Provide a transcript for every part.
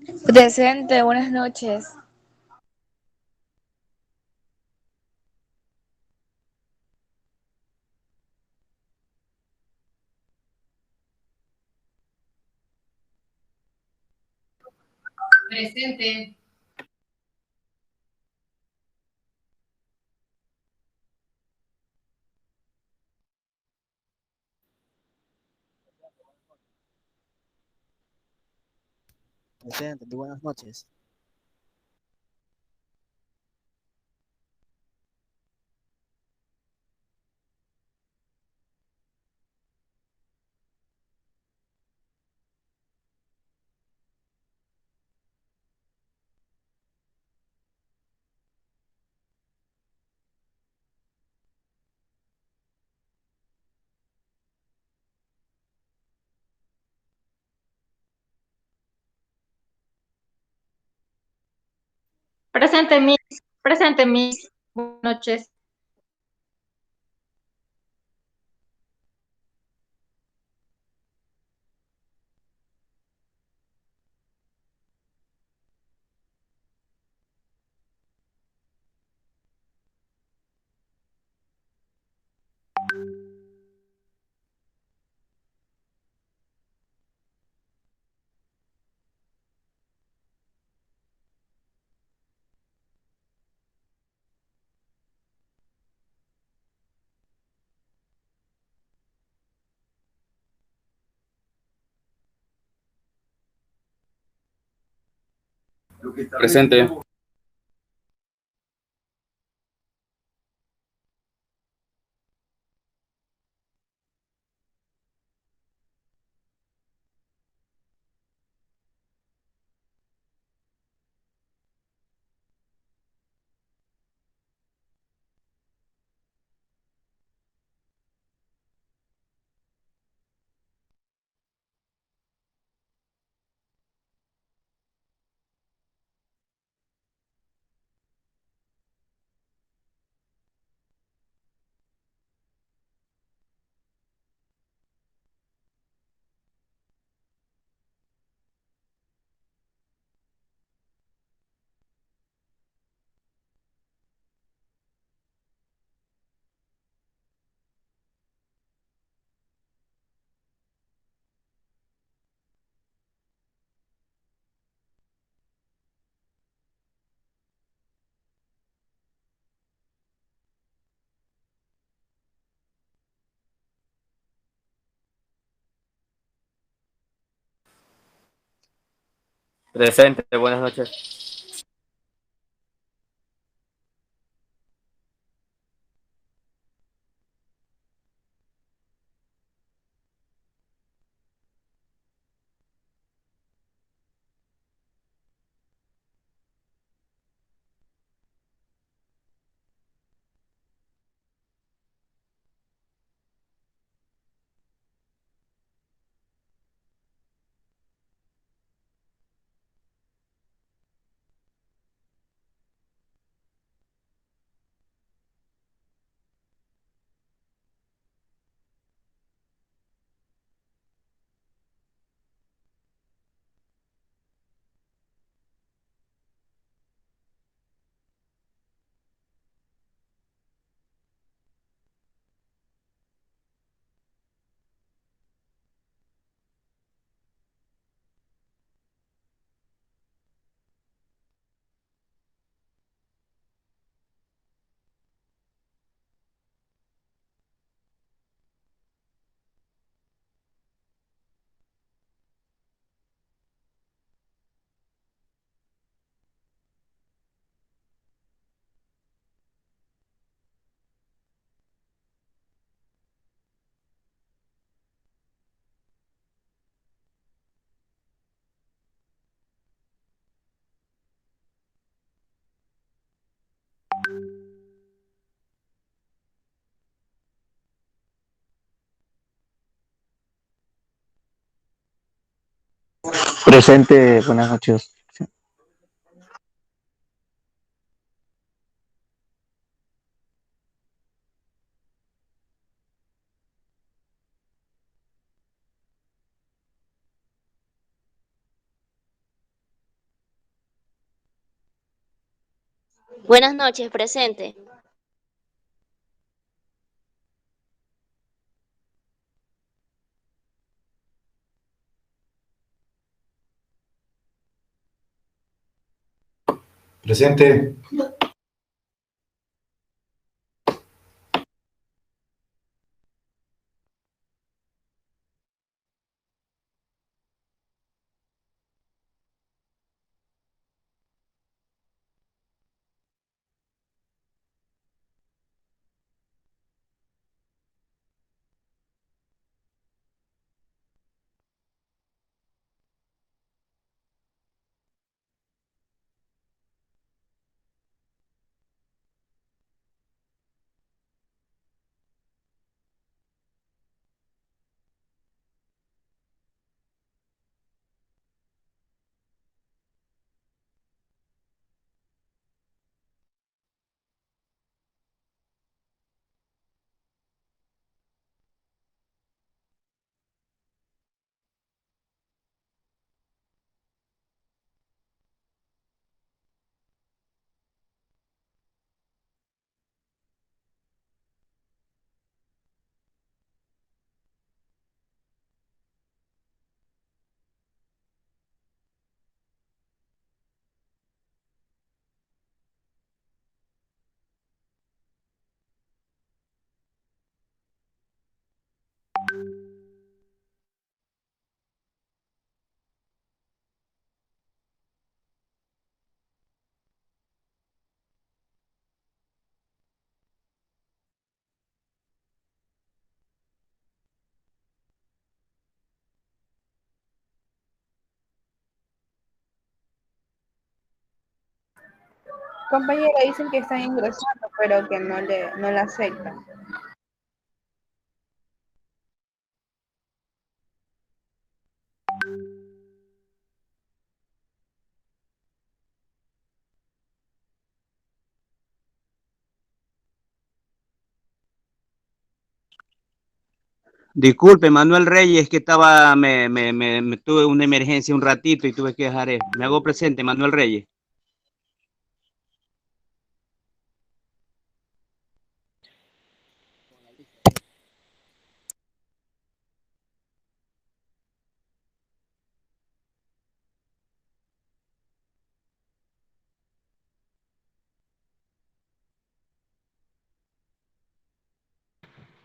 Presente, buenas noches. Presente. Presente, muy buenas noches. Presente, Miss. Presente, Miss. Buenas noches. Presente. Presente, buenas noches. Presente, buenas noches. Buenas noches, presente. Presente. Compañera, dicen que están ingresando, pero que no la aceptan. Disculpe, Manuel Reyes, que estaba, me tuve una emergencia un ratito y tuve que dejar. Me hago presente, Manuel Reyes.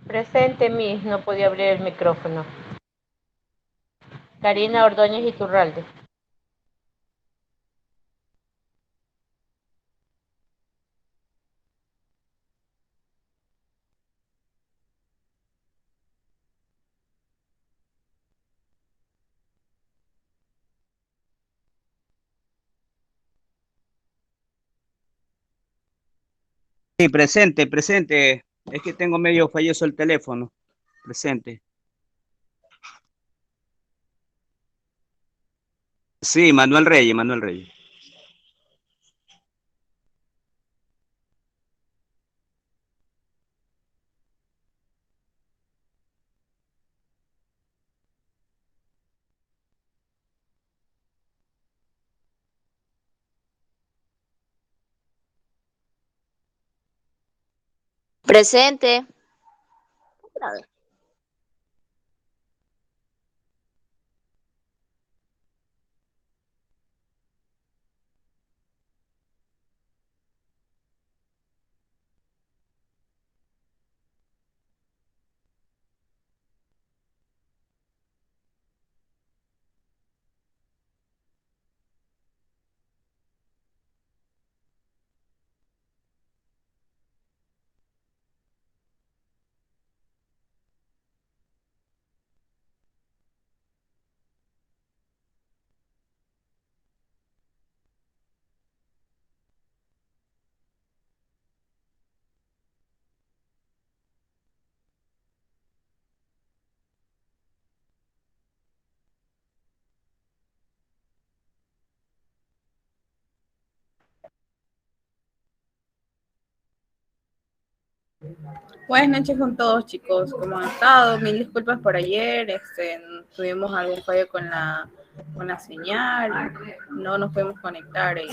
Presente, Miss, no podía abrir el micrófono. Karina Ordóñez Iturralde. Sí, presente, presente. Es que tengo medio falloso el teléfono. Presente. Sí, Manuel Reyes, Manuel Reyes. Presente. Buenas noches con todos, chicos. ¿Cómo han estado? Mil disculpas por ayer. Tuvimos algún fallo con la señal. No nos pudimos conectar y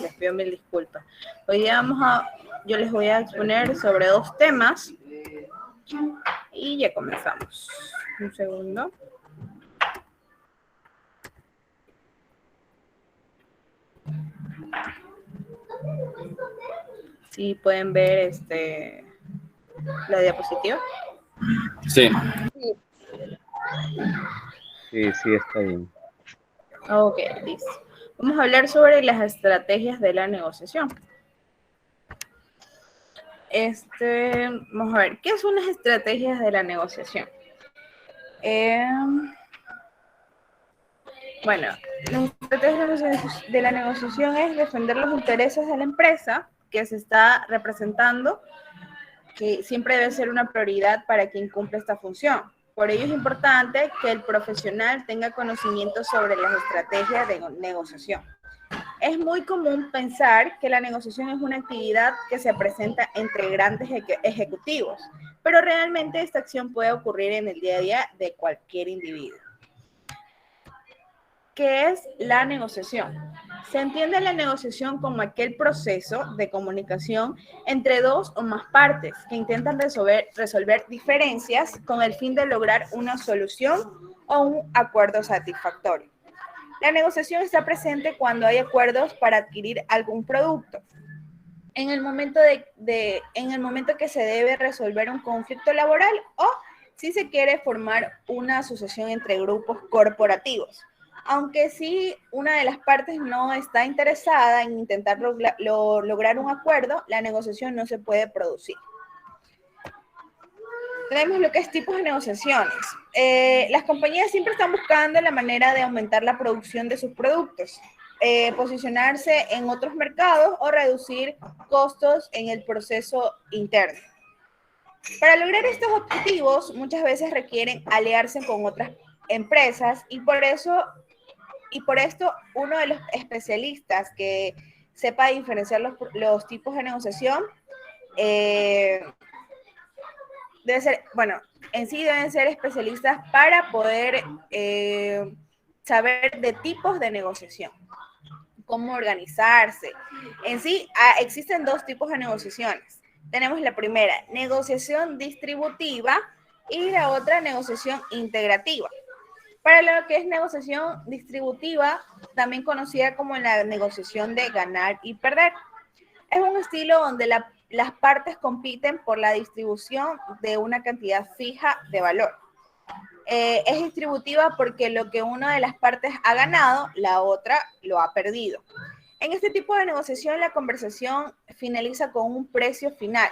les pido mil disculpas. Hoy día yo les voy a exponer sobre 2 temas y ya comenzamos. Un segundo. Sí, pueden ver la diapositiva. Sí. Sí, está bien. Ok, listo. Vamos a hablar sobre las estrategias de la negociación. Vamos a ver, ¿qué son las estrategias de la negociación? Bueno, las estrategias de la negociación es defender los intereses de la empresa que se está representando, que siempre debe ser una prioridad para quien cumple esta función. Por ello es importante que el profesional tenga conocimiento sobre las estrategias de negociación. Es muy común pensar que la negociación es una actividad que se presenta entre grandes ejecutivos, pero realmente esta acción puede ocurrir en el día a día de cualquier individuo. ¿Qué es la negociación? Se entiende la negociación como aquel proceso de comunicación entre 2 o más partes que intentan resolver diferencias con el fin de lograr una solución o un acuerdo satisfactorio. La negociación está presente cuando hay acuerdos para adquirir algún producto. En el momento que se debe resolver un conflicto laboral o si se quiere formar una asociación entre grupos corporativos. Aunque si una de las partes no está interesada en intentar lograr un acuerdo, la negociación no se puede producir. Tenemos lo que es tipos de negociaciones. Las compañías siempre están buscando la manera de aumentar la producción de sus productos, posicionarse en otros mercados o reducir costos en el proceso interno. Para lograr estos objetivos, muchas veces requieren aliarse con otras empresas y por esto, uno de los especialistas que sepa diferenciar los tipos de negociación debe ser, bueno, en sí deben ser especialistas para poder saber de tipos de negociación, cómo organizarse. En sí, existen 2 tipos de negociaciones. Tenemos la primera, negociación distributiva, y la otra, negociación integrativa. Para lo que es negociación distributiva, también conocida como la negociación de ganar y perder. Es un estilo donde las partes compiten por la distribución de una cantidad fija de valor. Es distributiva porque lo que una de las partes ha ganado, la otra lo ha perdido. En este tipo de negociación, la conversación finaliza con un precio final.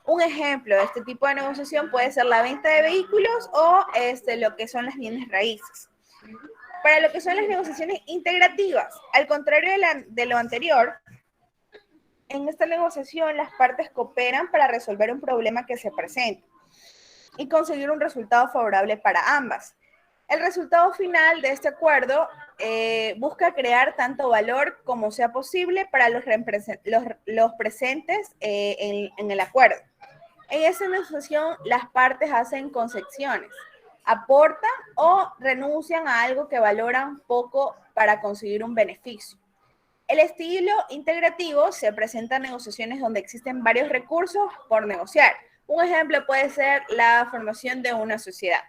Un ejemplo de este tipo de negociación puede ser la venta de vehículos o lo que son las bienes raíces. Para lo que son las negociaciones integrativas, al contrario de lo anterior, en esta negociación las partes cooperan para resolver un problema que se presenta y conseguir un resultado favorable para ambas. El resultado final de este acuerdo busca crear tanto valor como sea posible para los presentes en el acuerdo. En esa negociación, las partes hacen concesiones, aportan o renuncian a algo que valoran poco para conseguir un beneficio. El estilo integrativo se presenta en negociaciones donde existen varios recursos por negociar. Un ejemplo puede ser la formación de una sociedad.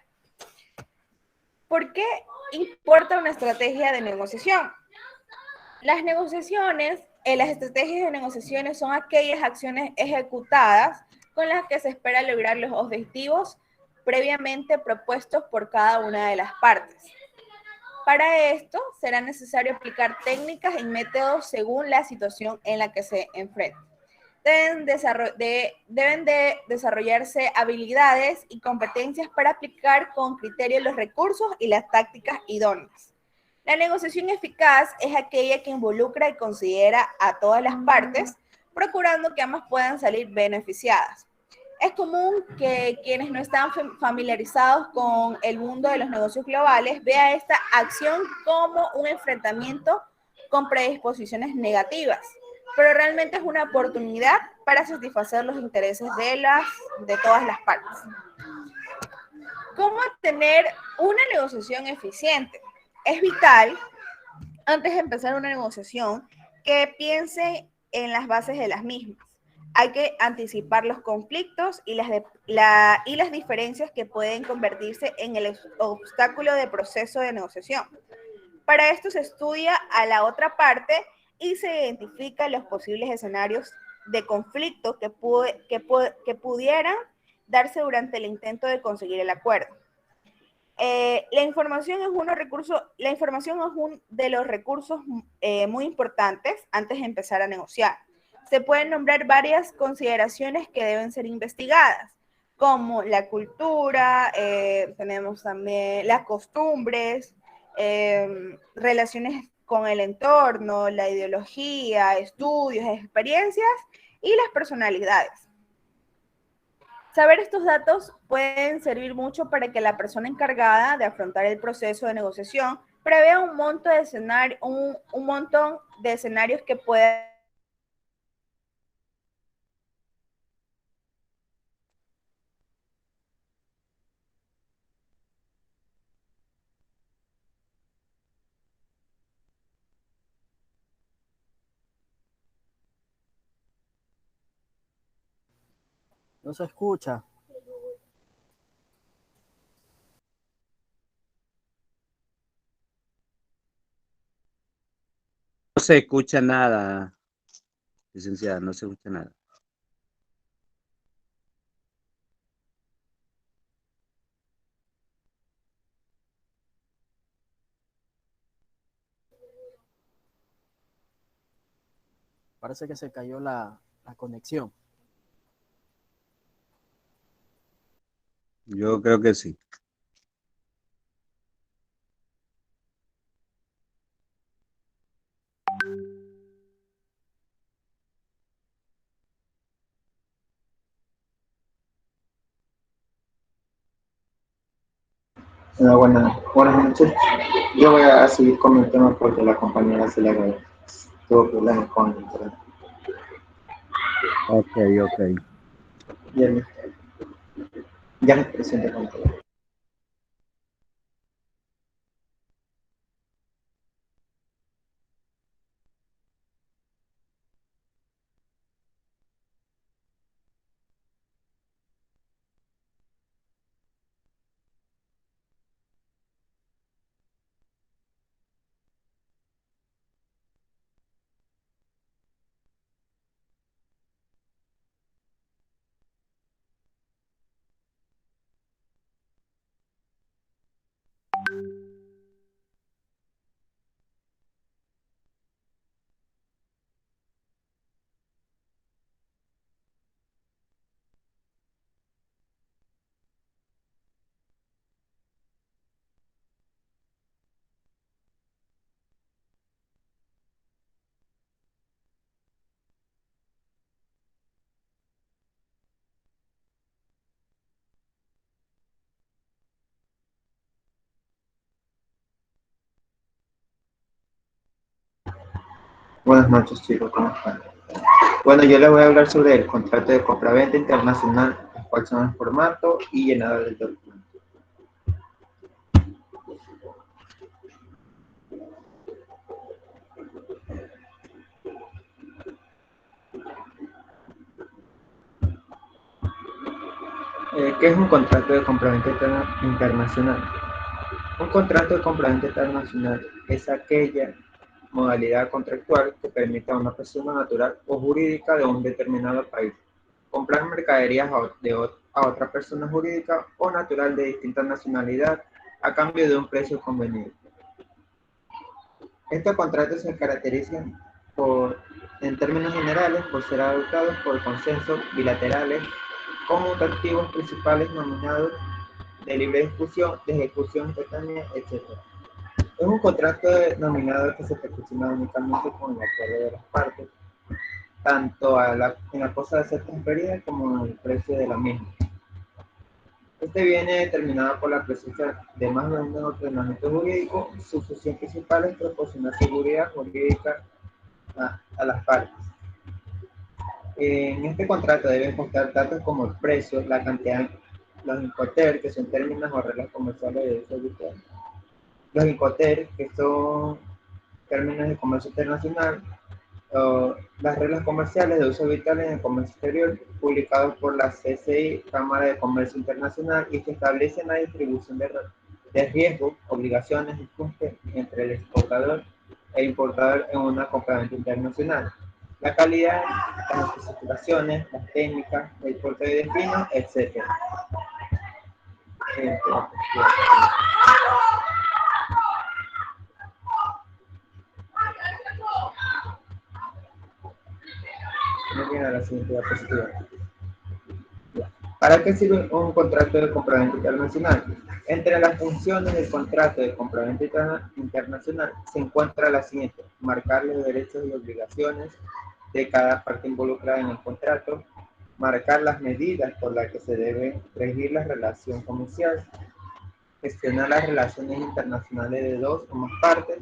¿Por qué importa una estrategia de negociación? Las estrategias de negociaciones son aquellas acciones ejecutadas con las que se espera lograr los objetivos previamente propuestos por cada una de las partes. Para esto, será necesario aplicar técnicas y métodos según la situación en la que se enfrenta. Deben de desarrollarse habilidades y competencias para aplicar con criterio los recursos y las tácticas idóneas. La negociación eficaz es aquella que involucra y considera a todas las partes, procurando que ambas puedan salir beneficiadas. Es común que quienes no están familiarizados con el mundo de los negocios globales vean esta acción como un enfrentamiento con predisposiciones negativas. pero realmente es una oportunidad para satisfacer los intereses de todas las partes. ¿Cómo tener una negociación eficiente? Es vital, antes de empezar una negociación, que piense en las bases de las mismas. Hay que anticipar los conflictos y las diferencias que pueden convertirse en el obstáculo del proceso de negociación. Para esto se estudia a la otra parte y se identifican los posibles escenarios de conflicto que pudieran darse durante el intento de conseguir el acuerdo. La información es uno de los recursos muy importantes antes de empezar a negociar. Se pueden nombrar varias consideraciones que deben ser investigadas, como la cultura, tenemos también las costumbres, relaciones con el entorno, la ideología, estudios, experiencias y las personalidades. Saber estos datos pueden servir mucho para que la persona encargada de afrontar el proceso de negociación prevea un montón de escenarios que puedan. No se escucha. No se escucha nada, licenciada, no se escucha nada. Parece que se cayó la conexión. Yo creo que sí. Buenas noches. Yo voy a seguir con el tema porque la compañera se le tuvo problemas con el internet. Ok. Bien, ya les presento con todo. Buenas noches, chicos, ¿cómo están? Bueno, yo les voy a hablar sobre el contrato de compraventa internacional, cuál son el formato y llenado del documento. ¿Qué es un contrato de compraventa internacional? Un contrato de compraventa internacional es aquella modalidad contractual que permite a una persona natural o jurídica de un determinado país comprar mercaderías a otra persona jurídica o natural de distinta nacionalidad a cambio de un precio conveniente. Estos contratos se caracterizan en términos generales, por ser adoptados por consensos bilaterales conmutativos principales nominados de libre discusión, de ejecución instantánea, etc. Es un contrato denominado que se perfecciona únicamente con el acuerdo de las partes, tanto en la cosa de ser transferida como en el precio de la misma. Este viene determinado por la presencia de más de un ordenamiento jurídico. Su función principal es proporcionar seguridad jurídica a las partes. En este contrato deben constar datos como el precio, la cantidad, los incoterms, que son términos o reglas comerciales de uso habitual. Los incoterms, que son términos de comercio internacional, las reglas comerciales de uso habitual en el comercio exterior, publicados por la CCI, Cámara de Comercio Internacional, y que establecen la distribución de riesgos, obligaciones y costes entre el exportador e importador en una compraventa internacional. La calidad, las especificaciones, las técnicas, el puerto de destino, etc. A la siguiente diapositiva. ¿Para qué sirve un contrato de compraventa internacional? Entre las funciones del contrato de compraventa internacional se encuentra la siguiente: marcar los derechos y obligaciones de cada parte involucrada en el contrato, marcar las medidas por las que se debe regir la relación comercial, gestionar las relaciones internacionales de dos o más partes.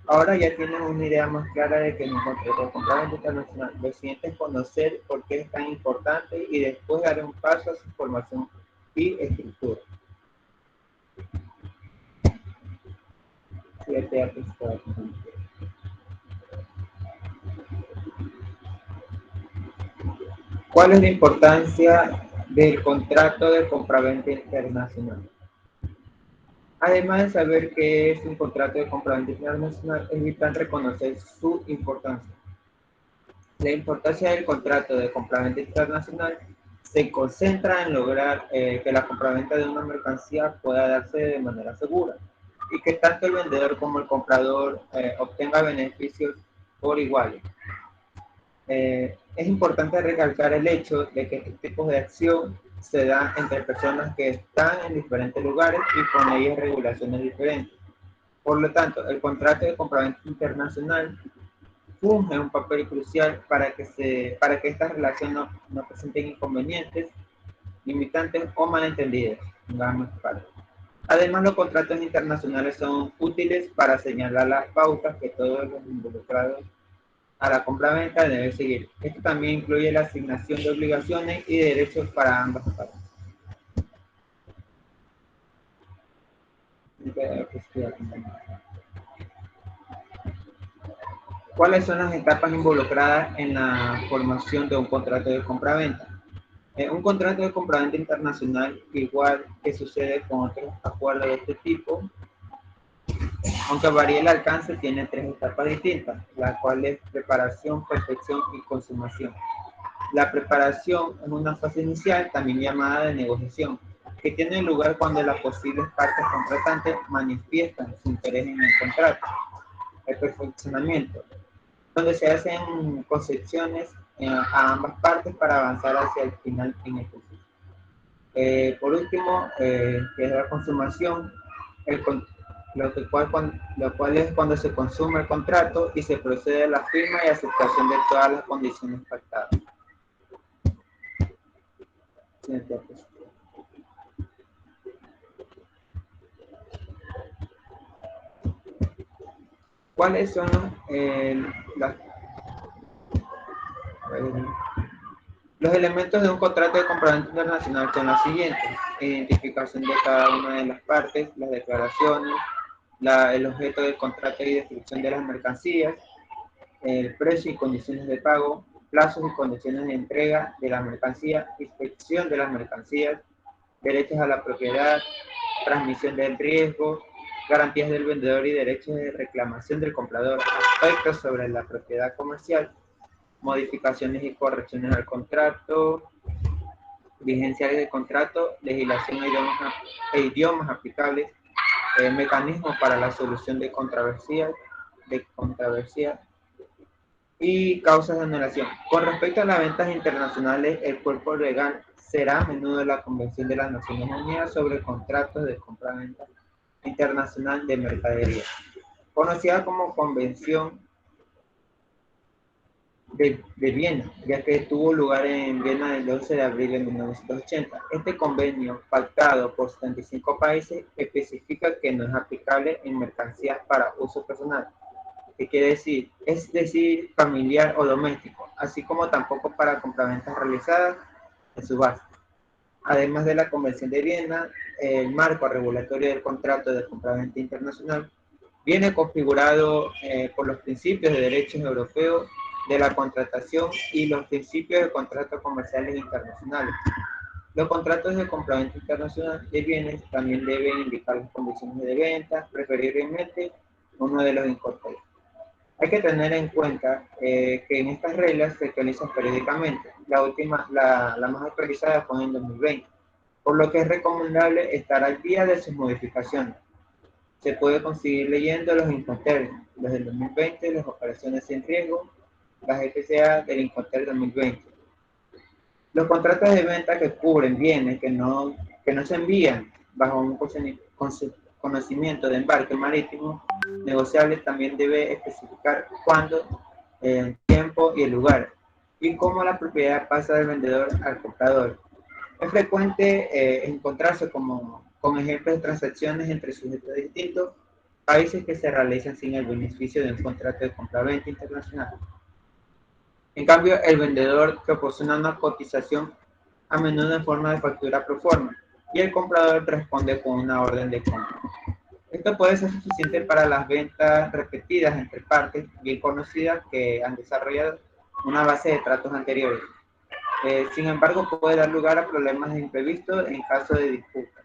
Ahora ya tienen una idea más clara de que en un contrato de compraventa internacional lo siguiente es conocer por qué es tan importante y después dar un paso a su formación y estructura. ¿Cuál es la importancia del contrato de compraventa internacional? Además de saber qué es un contrato de compraventa internacional, es vital reconocer su importancia. La importancia del contrato de compraventa internacional se concentra en lograr que la compraventa de una mercancía pueda darse de manera segura y que tanto el vendedor como el comprador obtenga beneficios por iguales. Es importante recalcar el hecho de que este tipo de acción se da entre personas que están en diferentes lugares y con ellas regulaciones diferentes. Por lo tanto, el contrato de compraventa internacional funge un papel crucial para que estas relaciones no presenten inconvenientes, limitantes o malentendidos en ambas partes. Además, los contratos internacionales son útiles para señalar las pautas que todos los involucrados a la compraventa debe seguir. Esto también incluye la asignación de obligaciones y derechos para ambas partes. ¿Cuáles son las etapas involucradas en la formación de un contrato de compraventa? Un contrato de compraventa internacional, igual que sucede con otros acuerdos de este tipo, aunque varíe el alcance, tiene tres etapas distintas, las cuales es preparación, perfección y consumación. La preparación es una fase inicial, también llamada de negociación, que tiene lugar cuando las posibles partes contratantes manifiestan su interés en el contrato. El perfeccionamiento, donde se hacen concesiones a ambas partes para avanzar hacia el final en el proceso. Por último, que es la consumación, lo cual es cuando se consume el contrato y se procede a la firma y aceptación de todas las condiciones pactadas. ¿Cuáles son los elementos de un contrato de compraventa internacional? Son los siguientes: identificación de cada una de las partes, las declaraciones, el objeto del contrato y descripción de las mercancías, el precio y condiciones de pago, plazos y condiciones de entrega de la mercancía, inspección de las mercancías, derechos a la propiedad, transmisión del riesgo, garantías del vendedor y derechos de reclamación del comprador, aspectos sobre la propiedad comercial, modificaciones y correcciones al contrato, vigencia del contrato, legislación e idiomas aplicables, mecanismos para la solución de controversias y causas de anulación. Con respecto a las ventas internacionales, el cuerpo legal será a menudo la Convención de las Naciones Unidas sobre contratos de compraventa internacional de mercadería, conocida como Convención de Viena, ya que tuvo lugar en Viena el 12 de abril de 1980. Este convenio, pactado por 75 países, especifica que no es aplicable en mercancías para uso personal. ¿Qué quiere decir? Es decir, familiar o doméstico, así como tampoco para compraventas realizadas en subasta. Además de la Convención de Viena, el marco regulatorio del contrato de compraventa internacional viene configurado por los principios de derechos europeos de la contratación y los principios de contratos comerciales internacionales. Los contratos de compraventa internacional de bienes también deben indicar las condiciones de venta, preferiblemente uno de los incorporados. Hay que tener en cuenta que en estas reglas se actualizan periódicamente. La más actualizada fue en 2020, por lo que es recomendable estar al día de sus modificaciones. Se puede conseguir leyendo los Incoterms, los del 2020, las operaciones sin riesgo, las FCA del Incoterm 2020. Los contratos de venta que cubren bienes que no se envían bajo un conocimiento de embarque marítimo negociable también debe especificar cuándo, el tiempo y el lugar, y cómo la propiedad pasa del vendedor al comprador. Es frecuente encontrarse con ejemplos de transacciones entre sujetos distintos, países que se realizan sin el beneficio de un contrato de compraventa internacional. En cambio, el vendedor proporciona una cotización a menudo en forma de factura pro forma, y el comprador responde con una orden de compra. Esto puede ser suficiente para las ventas repetidas entre partes bien conocidas que han desarrollado una base de tratos anteriores. Sin embargo, puede dar lugar a problemas imprevistos en caso de disputa.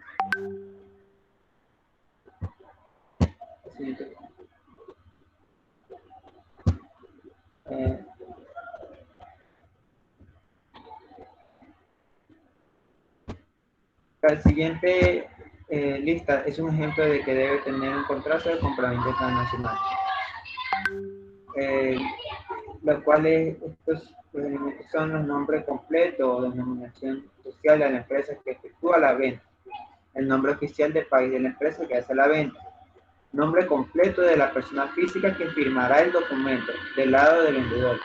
La siguiente lista es un ejemplo de que debe tener un contrato de compraventa internacional, los cuales estos elementos son los nombres completos o denominación social de la empresa que efectúa la venta, el nombre oficial del país de la empresa que hace la venta, nombre completo de la persona física que firmará el documento del lado del vendedor,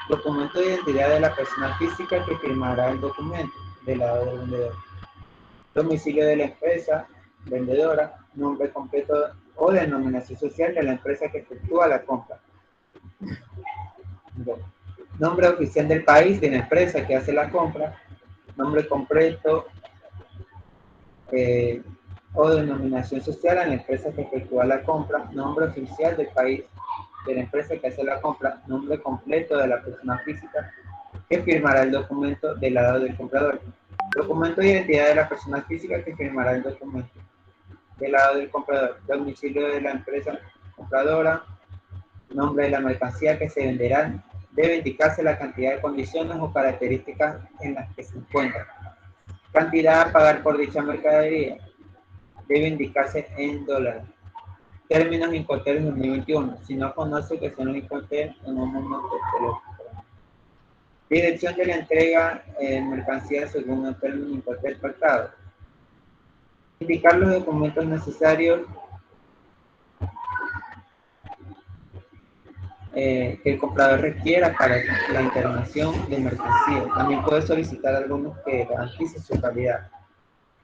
documento de identidad de la persona física que firmará el documento del lado del vendedor, domicilio de la empresa vendedora, nombre completo o denominación social de la empresa que efectúa la compra, nombre oficial del país de la empresa que hace la compra, nombre completo o denominación social en la empresa que efectúa la compra, nombre oficial del país de la empresa que hace la compra, nombre completo de la persona física que firmará el documento del lado del comprador, documento de identidad de la persona física que firmará el documento del lado del comprador, domicilio de la empresa compradora, nombre de la mercancía que se venderá, debe indicarse la cantidad de condiciones o características en las que se encuentra, cantidad a pagar por dicha mercadería, debe indicarse en dólares. Términos Incoterms 2021. Si no conoce que son los Incoterms, en un momento se lo explicaré. Dirección de la entrega de mercancía según el término Incoterms pactado. Indicar los documentos necesarios que el comprador requiera para la internación de mercancía. También puede solicitar algunos que garanticen su calidad.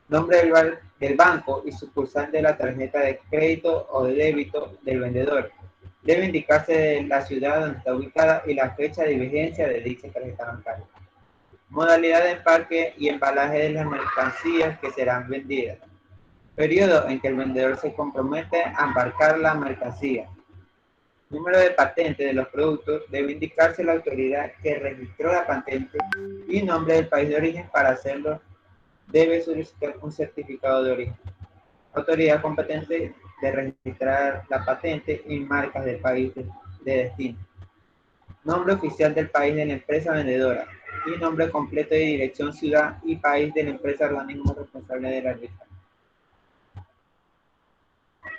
Nombre del banco y sucursal de la tarjeta de crédito o de débito del vendedor. Debe indicarse la ciudad donde está ubicada y la fecha de vigencia de dicha tarjeta bancaria. Modalidad de empaque y embalaje de las mercancías que serán vendidas. Periodo en que el vendedor se compromete a embarcar la mercancía. Número de patente de los productos. Debe indicarse la autoridad que registró la patente y nombre del país de origen. Para hacerlo, debe solicitar un certificado de origen. Autoridad competente de registrar la patente y marcas del país de destino. Nombre oficial del país de la empresa vendedora y nombre completo de dirección, ciudad y país de la empresa organismo responsable de la lista.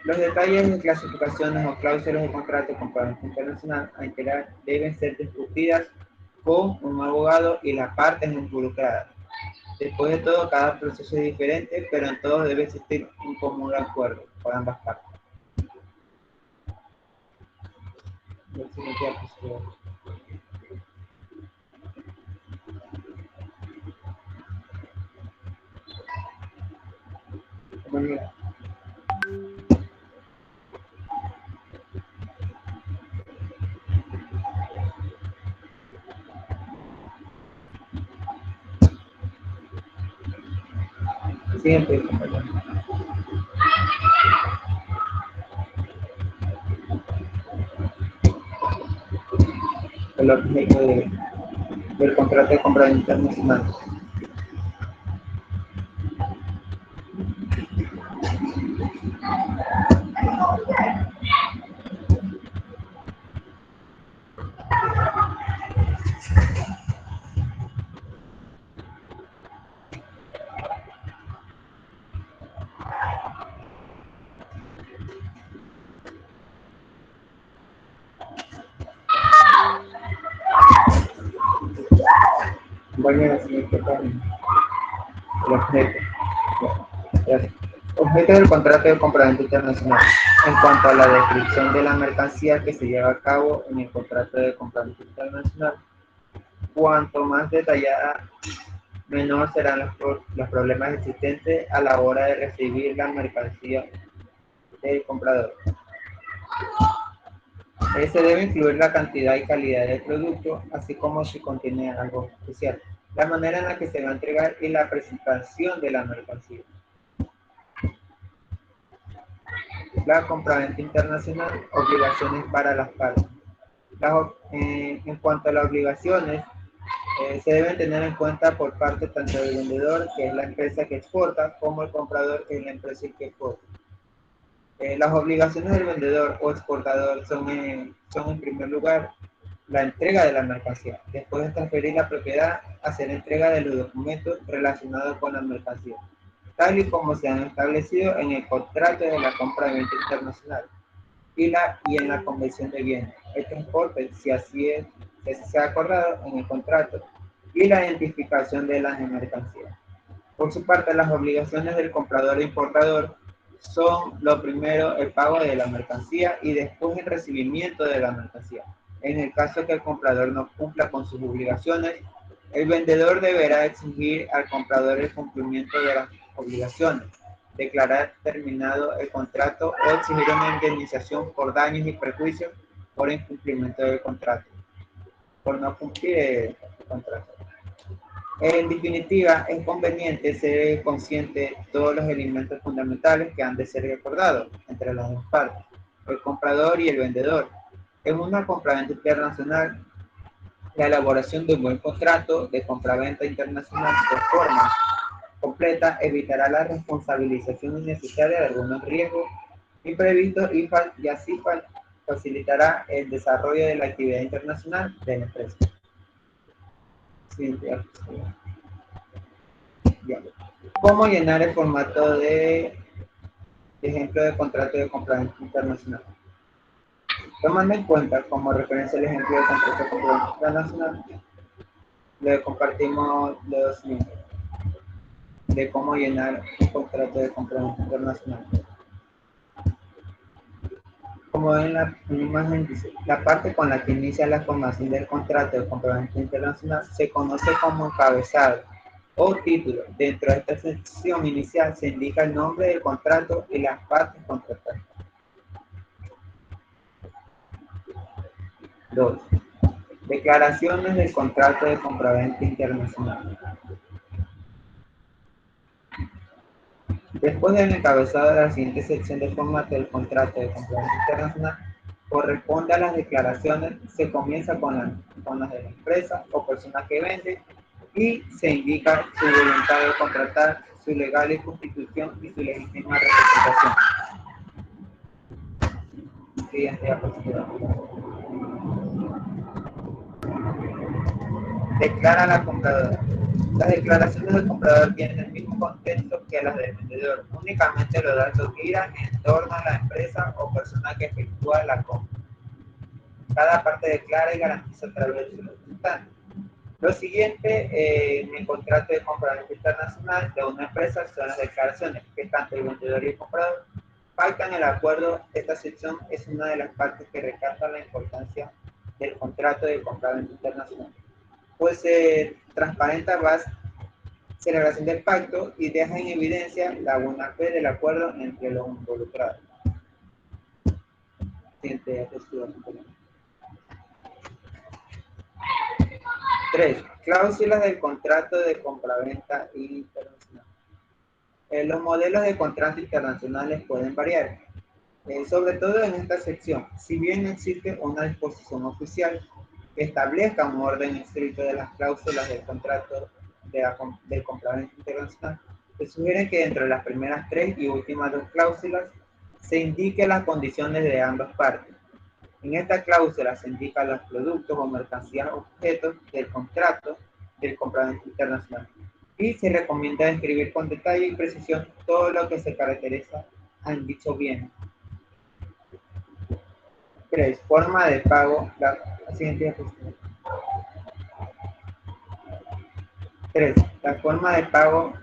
Los detalles de clasificaciones o cláusulas de contrato de compraventa internacional a integrar deben ser discutidas con un abogado y las partes involucradas. Después de todo, cada proceso es diferente, pero en todos debe existir un común acuerdo por ambas partes. Siguiente, compañero. El objeto del contrato de compra internacional. Compañero, siguiente página. El objeto. Gracias. Objeto del contrato de compraventa internacional. En cuanto a la descripción de la mercancía que se lleva a cabo en el contrato de compraventa internacional, cuanto más detallada, menor serán los problemas existentes a la hora de recibir la mercancía del comprador. Se debe incluir la cantidad y calidad del producto, así como si contiene algo especial, la manera en la que se va a entregar y la presentación de la mercancía. La compraventa internacional, obligaciones para las partes. En cuanto a las obligaciones, se deben tener en cuenta por parte tanto del vendedor, que es la empresa que exporta, como el comprador, que es la empresa que exporta. Las obligaciones del vendedor o exportador son en primer lugar la entrega de la mercancía, después de transferir la propiedad, hacer entrega de los documentos relacionados con la mercancía, tal y como se han establecido en el contrato de la compra-venta internacional y en la convención de bienes, el transporte, si así se ha acordado en el contrato, y la identificación de las mercancías. Por su parte, las obligaciones del comprador e importador son lo primero el pago de la mercancía y después el recibimiento de la mercancía. En el caso que el comprador no cumpla con sus obligaciones, el vendedor deberá exigir al comprador el cumplimiento de las obligaciones, declarar terminado el contrato o exigir una indemnización por daños y perjuicios por incumplimiento del contrato, por no cumplir el contrato. En definitiva, es conveniente ser consciente de todos los elementos fundamentales que han de ser recordados entre las dos partes, el comprador y el vendedor. En una compraventa internacional, la elaboración de un buen contrato de compraventa internacional de forma completa evitará la responsabilización innecesaria de algunos riesgos imprevistos y así facilitará el desarrollo de la actividad internacional de la empresa. ¿Cómo llenar el formato de ejemplo de contrato de compraventa internacional? Tomando en cuenta como referencia el ejemplo de contrato de compraventa internacional, le compartimos los links de cómo llenar un contrato de compraventa internacional. Como ven en la imagen dice, la parte con la que inicia la formación del contrato de compraventa internacional se conoce como encabezado o título. Dentro de esta sección inicial se indica el nombre del contrato y las partes contratadas. 2. Declaraciones del contrato de compraventa internacional. Después del encabezado de la siguiente sección del formato del contrato de compraventa internacional, corresponde a las declaraciones, se comienza con las de la empresa o persona que vende y se indica su voluntad de contratar, su legal constitución y su legítima representación. Siguiente diapositiva. Declara la compradora. Las declaraciones del comprador tienen el mismo contexto que las del vendedor, únicamente los datos giran en torno a la empresa o persona que efectúa la compra. Cada parte declara y garantiza a través de sus representantes. Lo siguiente en el contrato de compraventa internacional de una empresa son las declaraciones que tanto el vendedor y el comprador pactan el acuerdo. Esta sección es una de las partes que recalca la importancia del contrato de compraventa internacional, pues se transparenta la celebración del pacto y deja en evidencia la buena fe del acuerdo entre los involucrados. Siguiente diapositiva. 3. Cláusulas del contrato de compraventa internacional. Los modelos de contrato internacionales pueden variar, sobre todo en esta sección. Si bien existe una disposición oficial que establezca un orden estricto de las cláusulas del contrato del compraventa internacional, se sugiere que dentro de las primeras 3 y últimas 2 cláusulas se indique las condiciones de ambas partes. En esta cláusula se indican los productos o mercancías objetos del contrato del compraventa internacional y se recomienda describir con detalle y precisión todo lo que se caracteriza en dicho bien. 3. Forma de pago. La siguiente diapositiva. 3. La forma de pago.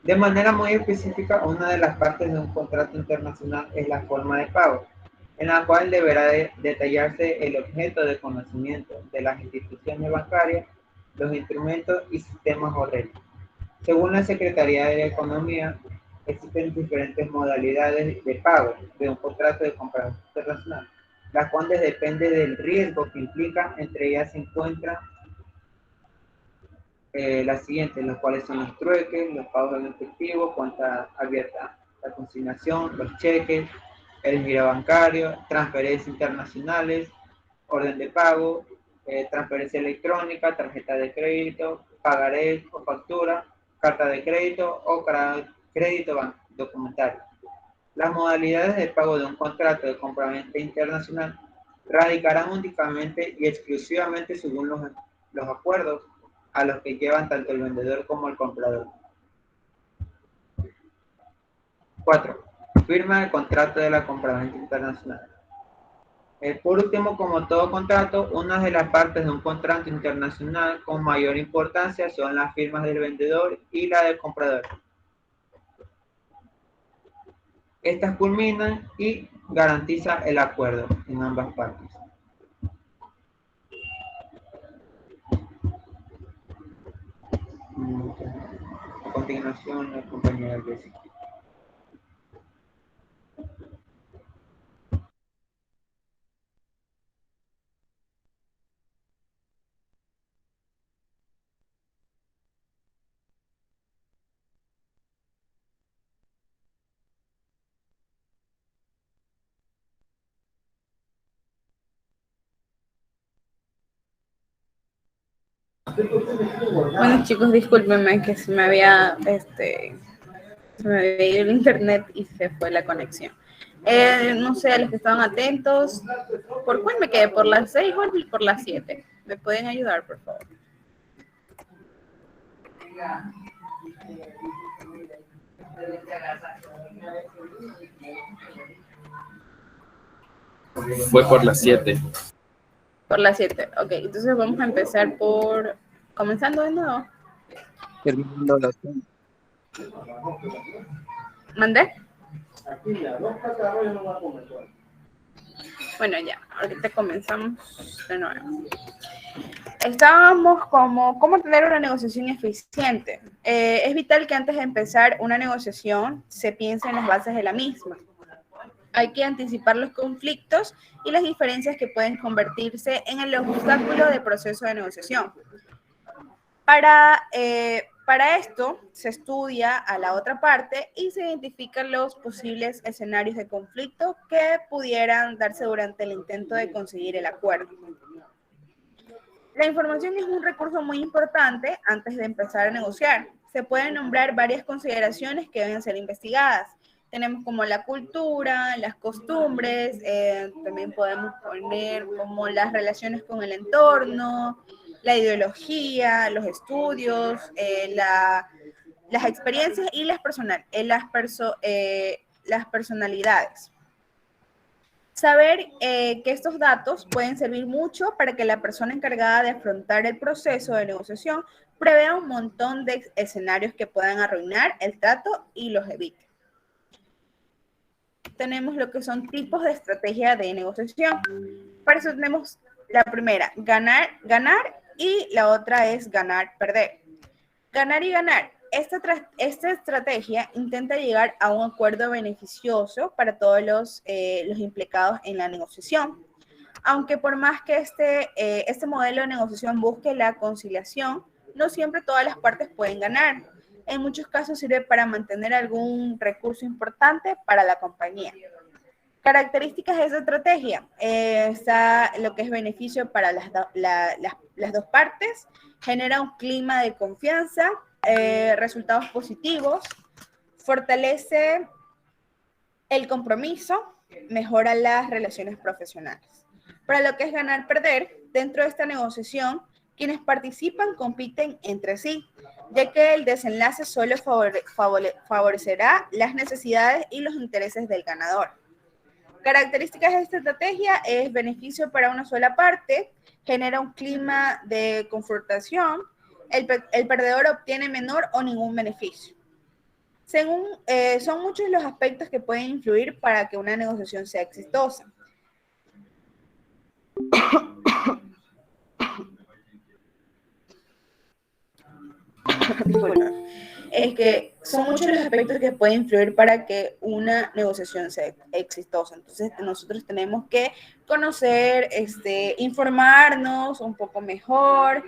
De manera muy específica, una de las partes de un contrato internacional es la forma de pago, en la cual deberá detallarse el objeto de conocimiento de las instituciones bancarias, los instrumentos y sistemas o redes. Según la Secretaría de Economía, existen diferentes modalidades de pago de un contrato de compraventa internacional, las cuales dependen del riesgo que implica. Entre ellas se encuentran las siguientes, las cuales son los trueques, los pagos en efectivo, cuenta abierta, la consignación, los cheques, el giro bancario, transferencias internacionales, orden de pago, transferencia electrónica, tarjeta de crédito, pagaré o factura, carta de crédito o crédito documentario. Las modalidades de pago de un contrato de compraventa internacional radicarán únicamente y exclusivamente según los acuerdos a los que llevan tanto el vendedor como el comprador. 4. Firma del contrato de la compraventa internacional. Por último, como todo contrato, una de las partes de un contrato internacional con mayor importancia son las firmas del vendedor y la del comprador. Estas culminan y garantizan el acuerdo en ambas partes. A continuación, la compañera Jessica. Bueno, chicos, discúlpenme que se me había ido el internet y se fue la conexión. No sé, a los que estaban atentos, ¿por cuál me quedé? ¿Por las 6 o por las 7? ¿Me pueden ayudar, por favor? Fue por las 7. Por las 7, ok. Entonces vamos a empezar por... Comenzando de nuevo. Terminando la serie. ¿Mandé? Bueno, ya. Ahorita comenzamos de nuevo. Estábamos como cómo tener una negociación eficiente. Es vital que antes de empezar una negociación se piense en las bases de la misma. Hay que anticipar los conflictos y las diferencias que pueden convertirse en el obstáculo del proceso de negociación. Para esto se estudia a la otra parte y se identifican los posibles escenarios de conflicto que pudieran darse durante el intento de conseguir el acuerdo. La información es un recurso muy importante antes de empezar a negociar. Se pueden nombrar varias consideraciones que deben ser investigadas. Tenemos como la cultura, las costumbres, también podemos poner como las relaciones con el entorno, la ideología, los estudios, las experiencias y las personalidades. Saber que estos datos pueden servir mucho para que la persona encargada de afrontar el proceso de negociación prevea un montón de escenarios que puedan arruinar el trato y los evite. Tenemos lo que son tipos de estrategia de negociación. Para eso tenemos la primera, ganar, ganar, y la otra es ganar, perder. Ganar y ganar. Esta estrategia intenta llegar a un acuerdo beneficioso para todos los implicados en la negociación. Aunque por más que este modelo de negociación busque la conciliación, no siempre todas las partes pueden ganar. en muchos casos sirve para mantener algún recurso importante para la compañía. Características de esa estrategia, está lo que es beneficio para las dos partes, genera un clima de confianza, resultados positivos, fortalece el compromiso, mejora las relaciones profesionales. Para lo que es ganar-perder, dentro de esta negociación, quienes participan compiten entre sí, ya que el desenlace solo favorecerá las necesidades y los intereses del ganador. Características de esta estrategia es beneficio para una sola parte, genera un clima de confrontación, el perdedor obtiene menor o ningún beneficio. Son muchos los aspectos que pueden influir para que una negociación sea exitosa. Es que son muchos los aspectos que pueden influir para que una negociación sea exitosa. Entonces, nosotros tenemos que conocer, informarnos un poco mejor,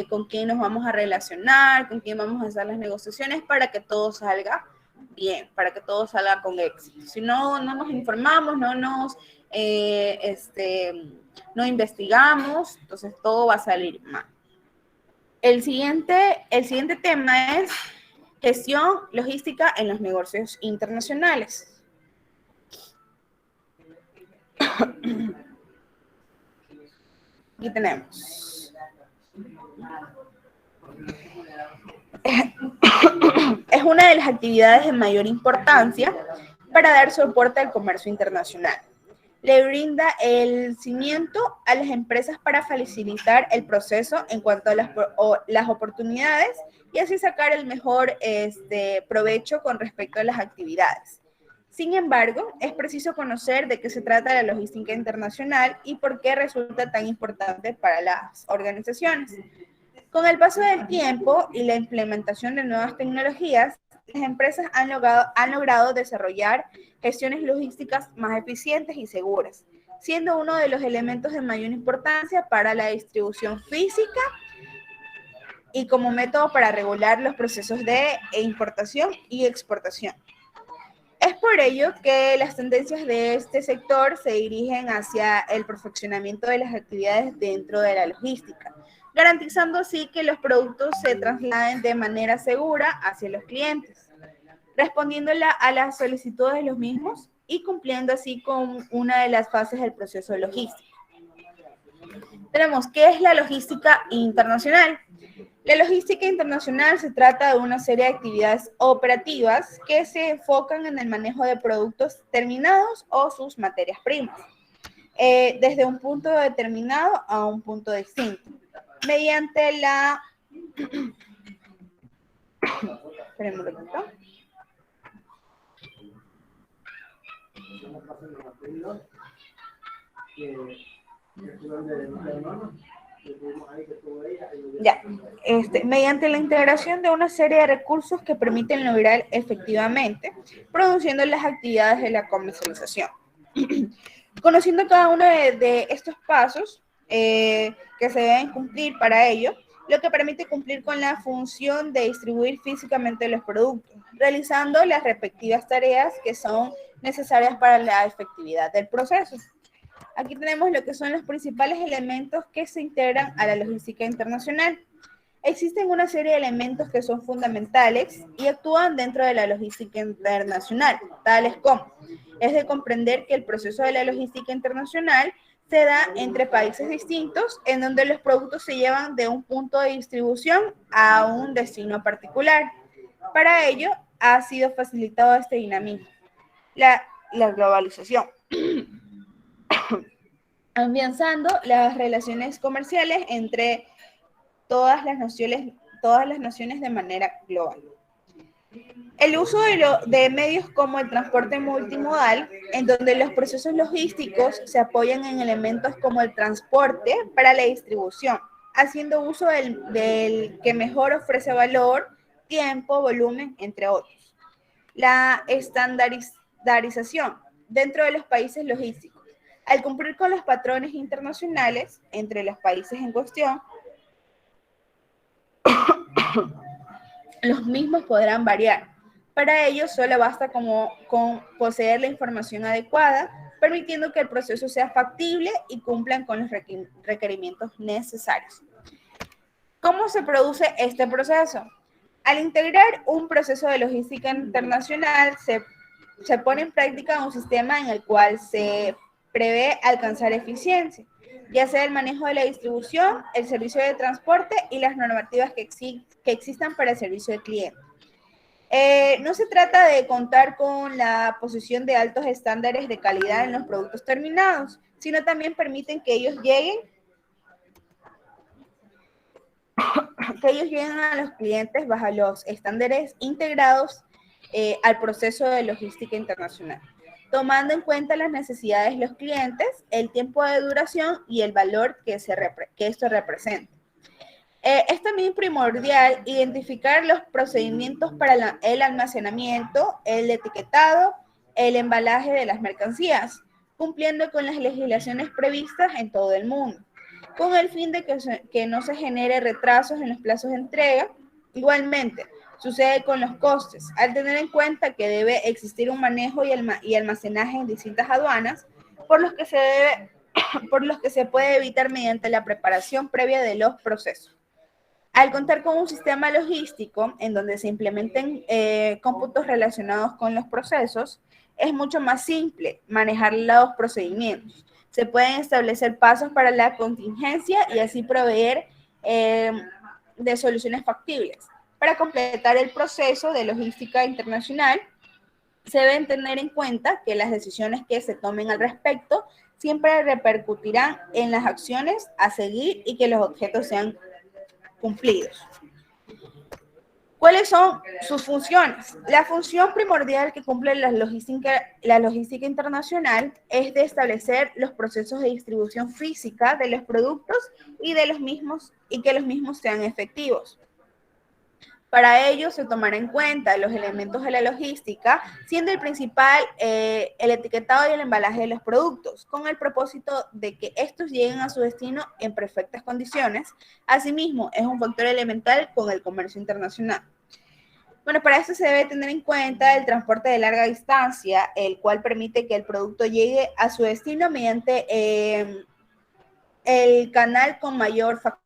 con quién nos vamos a relacionar, con quién vamos a hacer las negociaciones para que todo salga bien, para que todo salga con éxito. Si no nos informamos, no investigamos, entonces todo va a salir mal. El siguiente tema es gestión logística en los negocios internacionales. Aquí tenemos. Es una de las actividades de mayor importancia para dar soporte al comercio internacional. Le brinda el cimiento a las empresas para facilitar el proceso en cuanto a las oportunidades y así sacar el mejor provecho con respecto a las actividades. Sin embargo, es preciso conocer de qué se trata la logística internacional y por qué resulta tan importante para las organizaciones. Con el paso del tiempo y la implementación de nuevas tecnologías, las empresas han logrado desarrollar gestiones logísticas más eficientes y seguras, siendo uno de los elementos de mayor importancia para la distribución física y como método para regular los procesos de importación y exportación. Es por ello que las tendencias de este sector se dirigen hacia el perfeccionamiento de las actividades dentro de la logística, garantizando así que los productos se trasladen de manera segura hacia los clientes, respondiendo a las solicitudes de los mismos y cumpliendo así con una de las fases del proceso logístico. Tenemos, ¿qué es la logística internacional? La logística internacional se trata de una serie de actividades operativas que se enfocan en el manejo de productos terminados o sus materias primas, desde un punto determinado a un punto distinto, mediante la... Esperemos un poquito. Ya, mediante la integración de una serie de recursos que permiten lograr efectivamente, produciendo las actividades de la comercialización. Conociendo cada uno de estos pasos que se deben cumplir para ello, lo que permite cumplir con la función de distribuir físicamente los productos, realizando las respectivas tareas que son necesarias para la efectividad del proceso. Aquí tenemos lo que son los principales elementos que se integran a la logística internacional. Existen una serie de elementos que son fundamentales y actúan dentro de la logística internacional, tales como, es de comprender que el proceso de la logística internacional se da entre países distintos, en donde los productos se llevan de un punto de distribución a un destino particular. Para ello, ha sido facilitado este dinamismo, la globalización, afianzando las relaciones comerciales entre todas las naciones de manera global. El uso de medios como el transporte multimodal, en donde los procesos logísticos se apoyan en elementos como el transporte para la distribución, haciendo uso del que mejor ofrece valor, tiempo, volumen, entre otros. La estandarización dentro de los países logísticos. Al cumplir con los patrones internacionales entre los países en cuestión, los mismos podrán variar. Para ello, solo basta con poseer la información adecuada, permitiendo que el proceso sea factible y cumplan con los requerimientos necesarios. ¿Cómo se produce este proceso? Al integrar un proceso de logística internacional, se pone en práctica un sistema en el cual se prevé alcanzar eficiencia, ya sea el manejo de la distribución, el servicio de transporte y las normativas que existan para el servicio al cliente. No se trata de contar con la posesión de altos estándares de calidad en los productos terminados, sino también permiten que ellos lleguen a los clientes bajo los estándares integrados al proceso de logística internacional, tomando en cuenta las necesidades de los clientes, el tiempo de duración y el valor que esto representa. Es también primordial identificar los procedimientos para el almacenamiento, el etiquetado, el embalaje de las mercancías, cumpliendo con las legislaciones previstas en todo el mundo, con el fin de que no se genere retrasos en los plazos de entrega. Igualmente, sucede con los costes, al tener en cuenta que debe existir un manejo y almacenaje en distintas aduanas, por los que se puede evitar mediante la preparación previa de los procesos. Al contar con un sistema logístico en donde se implementen cómputos relacionados con los procesos, es mucho más simple manejar los procedimientos. Se pueden establecer pasos para la contingencia y así proveer de soluciones factibles. Para completar el proceso de logística internacional, se deben tener en cuenta que las decisiones que se tomen al respecto siempre repercutirán en las acciones a seguir y que los objetos sean cumplidos. ¿Cuáles son sus funciones? La función primordial que cumple la logística internacional es de establecer los procesos de distribución física de los productos y que los mismos sean efectivos. Para ello se tomará en cuenta los elementos de la logística, siendo el principal el etiquetado y el embalaje de los productos, con el propósito de que estos lleguen a su destino en perfectas condiciones. Asimismo, es un factor elemental con el comercio internacional. Bueno, para esto se debe tener en cuenta el transporte de larga distancia, el cual permite que el producto llegue a su destino mediante el canal con mayor factor.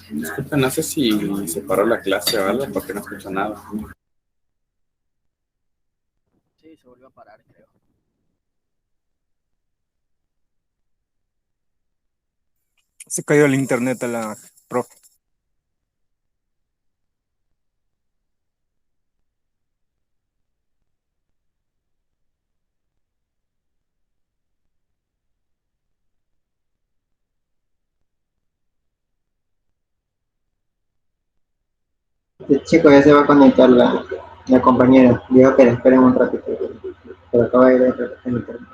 Disculpe, no sé si se paró la clase o algo porque no escucho nada. Sí, se volvió a parar, creo. Se cayó el internet a la profe. El chico ya se va a conectar la compañera. Dijo que la esperen un ratito. Pero acaba de ir en internet.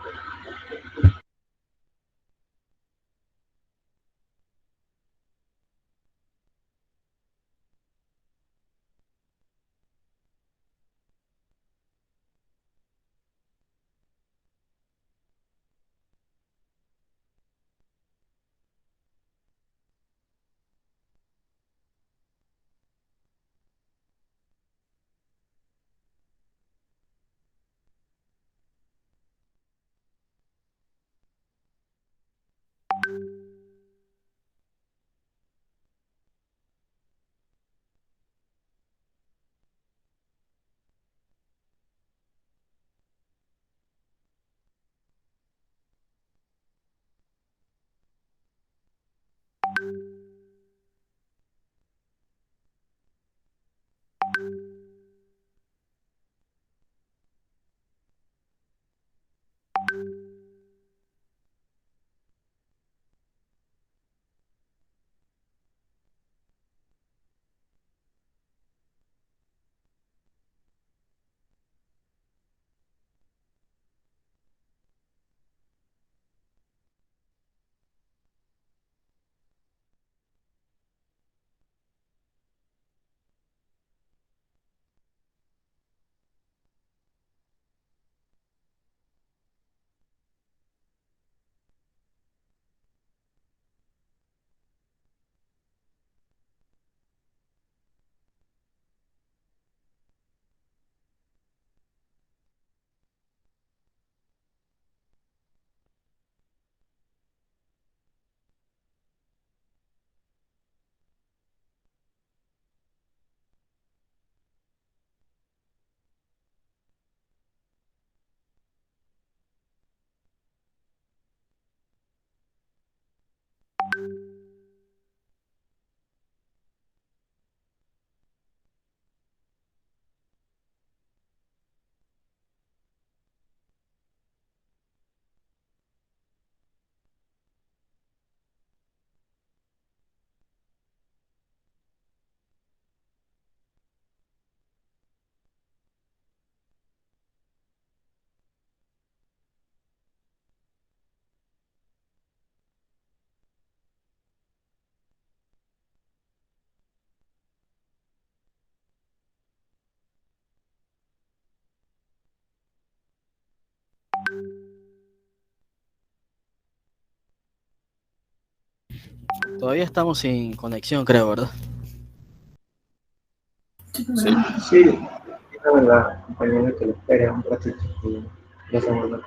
Todavía estamos sin conexión, creo, ¿verdad? Sí. Sí, la verdad, compañero, que lo espere un ratito y ya se vuelve.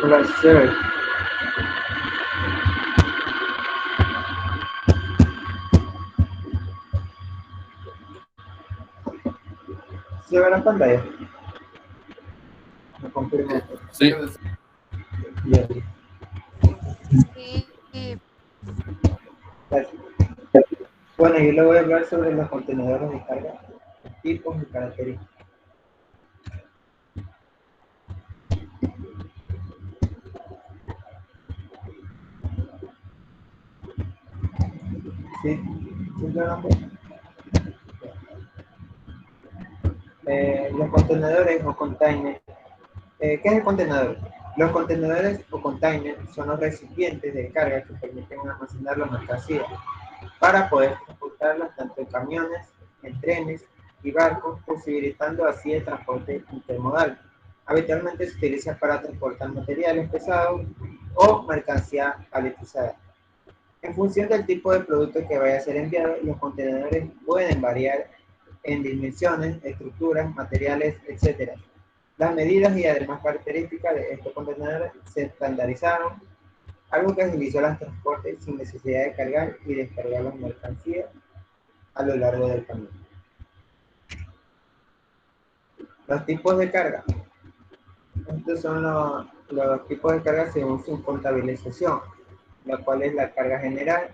Hola, sir. ¿Se ve la pantalla? Me confirmo. Sí. Bien. Gracias. Bueno, yo le voy a hablar sobre los contenedores de carga, tipos y características. Sí, simplemente. Los contenedores o containers. ¿Qué es el contenedor? Los contenedores o containers son los recipientes de carga que permiten almacenar la mercancía para poder transportarlas tanto en camiones, en trenes y barcos, posibilitando así el transporte intermodal. Habitualmente se utiliza para transportar materiales pesados o mercancía paletizada. En función del tipo de producto que vaya a ser enviado, los contenedores pueden variar en dimensiones, estructuras, materiales, etc. Las medidas y además características de estos contenedores se estandarizaron, algo que agilizó los transportes sin necesidad de cargar y descargar las mercancías a lo largo del camino. Los tipos de carga. Estos son los tipos de carga según su contabilización, la cual es la carga general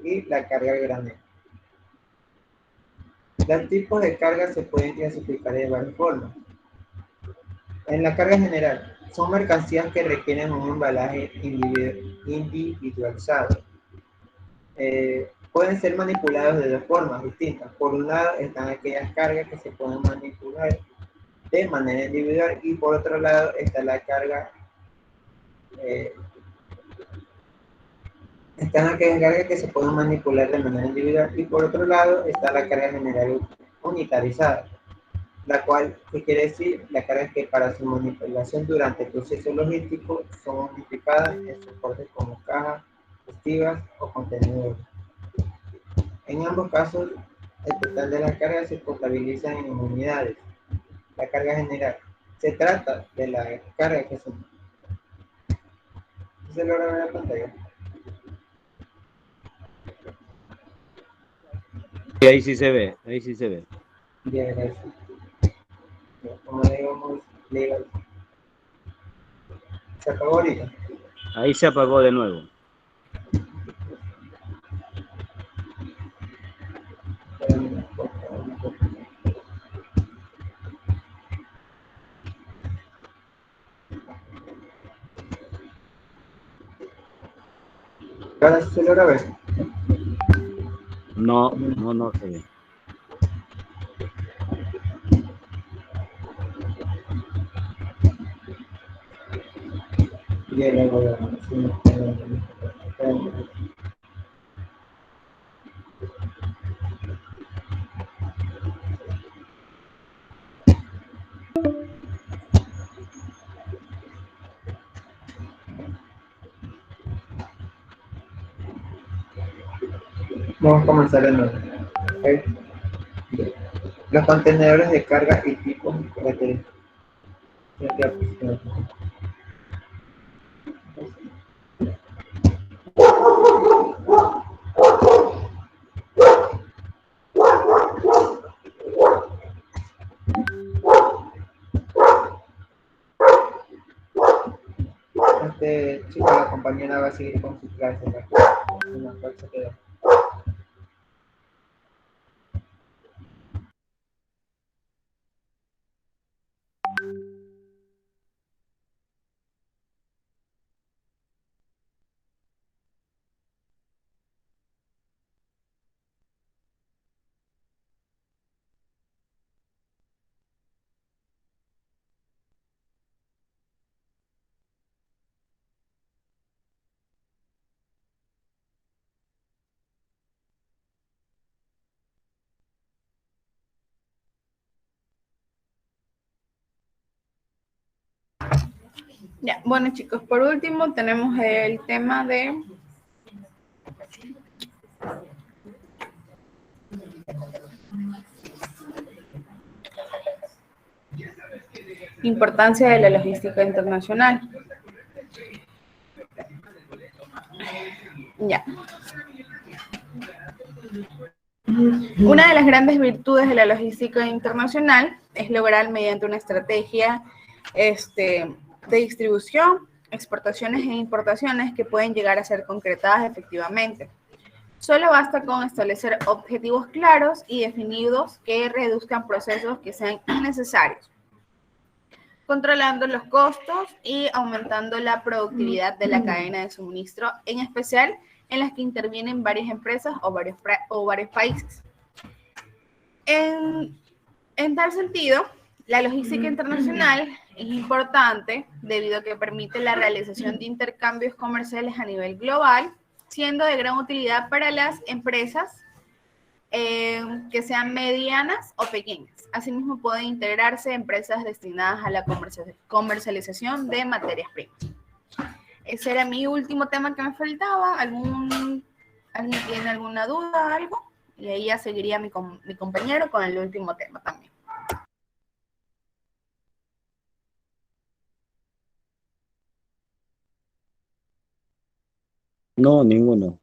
y la carga granel. Los tipos de carga se pueden clasificar de varias formas. En la carga general, son mercancías que requieren un embalaje individualizado. Pueden ser manipulados de dos formas distintas. Por un lado están aquellas cargas que se pueden manipular de manera individual y por otro lado está la carga, están aquellas cargas que se pueden manipular de manera individual y por otro lado está la carga general unitarizada, la cual, ¿qué quiere decir? La carga que para su manipulación durante el proceso logístico son unificadas en soportes como cajas, festivas o contenedores. En ambos casos, el total de las cargas se contabiliza en unidades. La carga general. Se trata de la carga que se logra ver en la pantalla. Y ahí sí se ve, ahí sí se ve. Bien, gracias. Como digamos, legal. ¿Se acabó ahorita? Ahí se apagó de nuevo. Ahora sí se logra ver. No, no se ve. Bien, vamos a comenzar de nuevo. ¿Okay? Los contenedores de carga y tipos y características. Chicos, la compañera va a seguir con su clase. Una fuerza que da. Ya, bueno chicos, por último tenemos el tema de importancia de la logística internacional. Ya. Una de las grandes virtudes de la logística internacional es lograr mediante una estrategia de distribución, exportaciones e importaciones que pueden llegar a ser concretadas efectivamente. Solo basta con establecer objetivos claros y definidos que reduzcan procesos que sean innecesarios, controlando los costos y aumentando la productividad de la cadena de suministro, en especial en las que intervienen varias empresas o varios países. En tal sentido, la logística internacional es importante debido a que permite la realización de intercambios comerciales a nivel global, siendo de gran utilidad para las empresas que sean medianas o pequeñas. Asimismo, pueden integrarse empresas destinadas a la comercialización de materias primas. Ese era mi último tema que me faltaba. ¿Alguien tiene alguna duda, algo? Y ahí ya seguiría mi compañero con el último tema también. No, ninguno.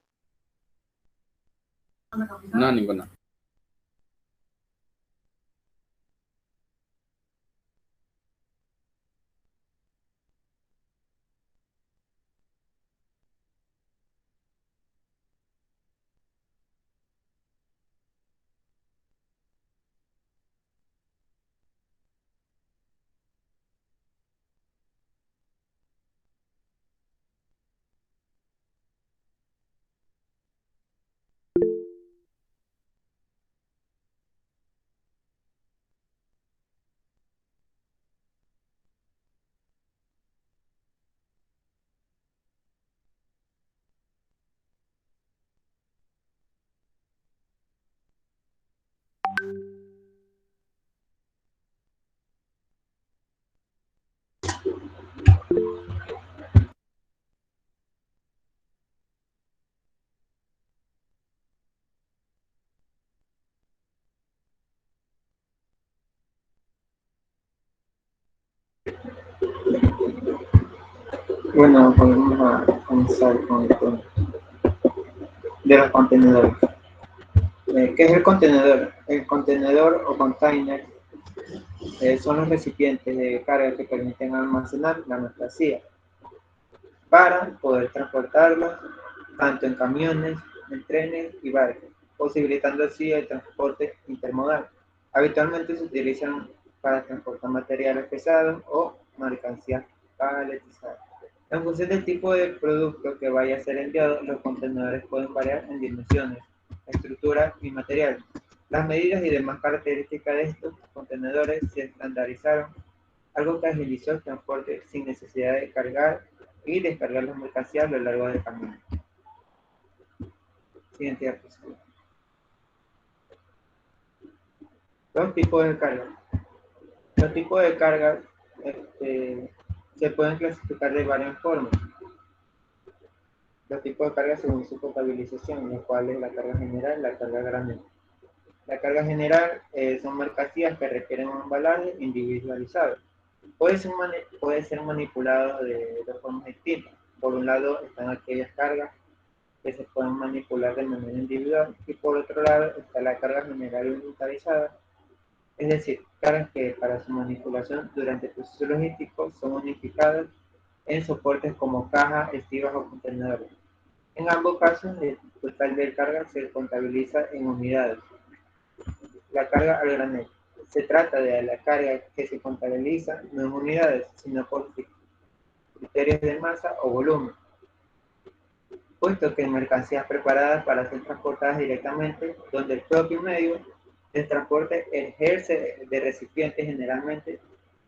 No, ninguna. Bueno, vamos a comenzar con el tema de los contenedores. ¿Qué es el contenedor? El contenedor o container son los recipientes de carga que permiten almacenar la mercancía para poder transportarla tanto en camiones, en trenes y barcos, posibilitando así el transporte intermodal. Habitualmente se utilizan para transportar materiales pesados o mercancías paletizadas. En función del tipo de producto que vaya a ser enviado, los contenedores pueden variar en dimensiones, estructura y material. Las medidas y demás características de estos contenedores se estandarizaron, algo que agilizó el transporte sin necesidad de cargar y descargar las mercancías a lo largo del camino. Siguiente diapositiva. Los tipos de carga. Los tipos de carga se pueden clasificar de varias formas. Los tipos de carga según su potabilización, la cual es la carga general y la carga granel. La carga general son mercancías que requieren un embalaje individualizado. Puede ser manipulado de dos formas distintas. Por un lado están aquellas cargas que se pueden manipular de manera individual y por otro lado está la carga general unitarizada, es decir, cargas que para su manipulación durante el proceso logístico son unificadas en soportes como cajas, estivas o contenedores. En ambos casos, el total de carga se contabiliza en unidades. La carga al granel. Se trata de la carga que se contabiliza no en unidades, sino por criterios de masa o volumen, puesto que en mercancías preparadas para ser transportadas directamente, donde el propio medio de transporte ejerce de recipientes generalmente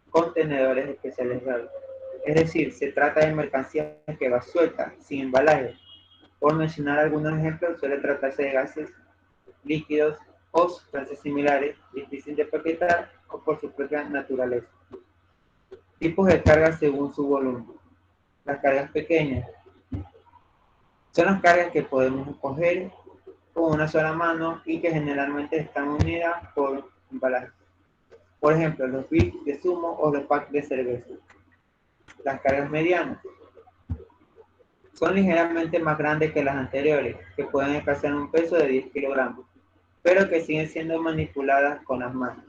contenedores especializados. Es decir, se trata de mercancías que va suelta, sin embalaje. Por mencionar algunos ejemplos, suele tratarse de gases, líquidos o sustancias similares, difíciles de empaquetar o por su propia naturaleza. Tipos de cargas según su volumen. Las cargas pequeñas son las cargas que podemos coger con una sola mano y que generalmente están unidas por embalaje. Por ejemplo, los bits de zumo o los packs de cerveza. Las cargas medianas son ligeramente más grandes que las anteriores, que pueden alcanzar un peso de 10 kilogramos, pero que siguen siendo manipuladas con las manos.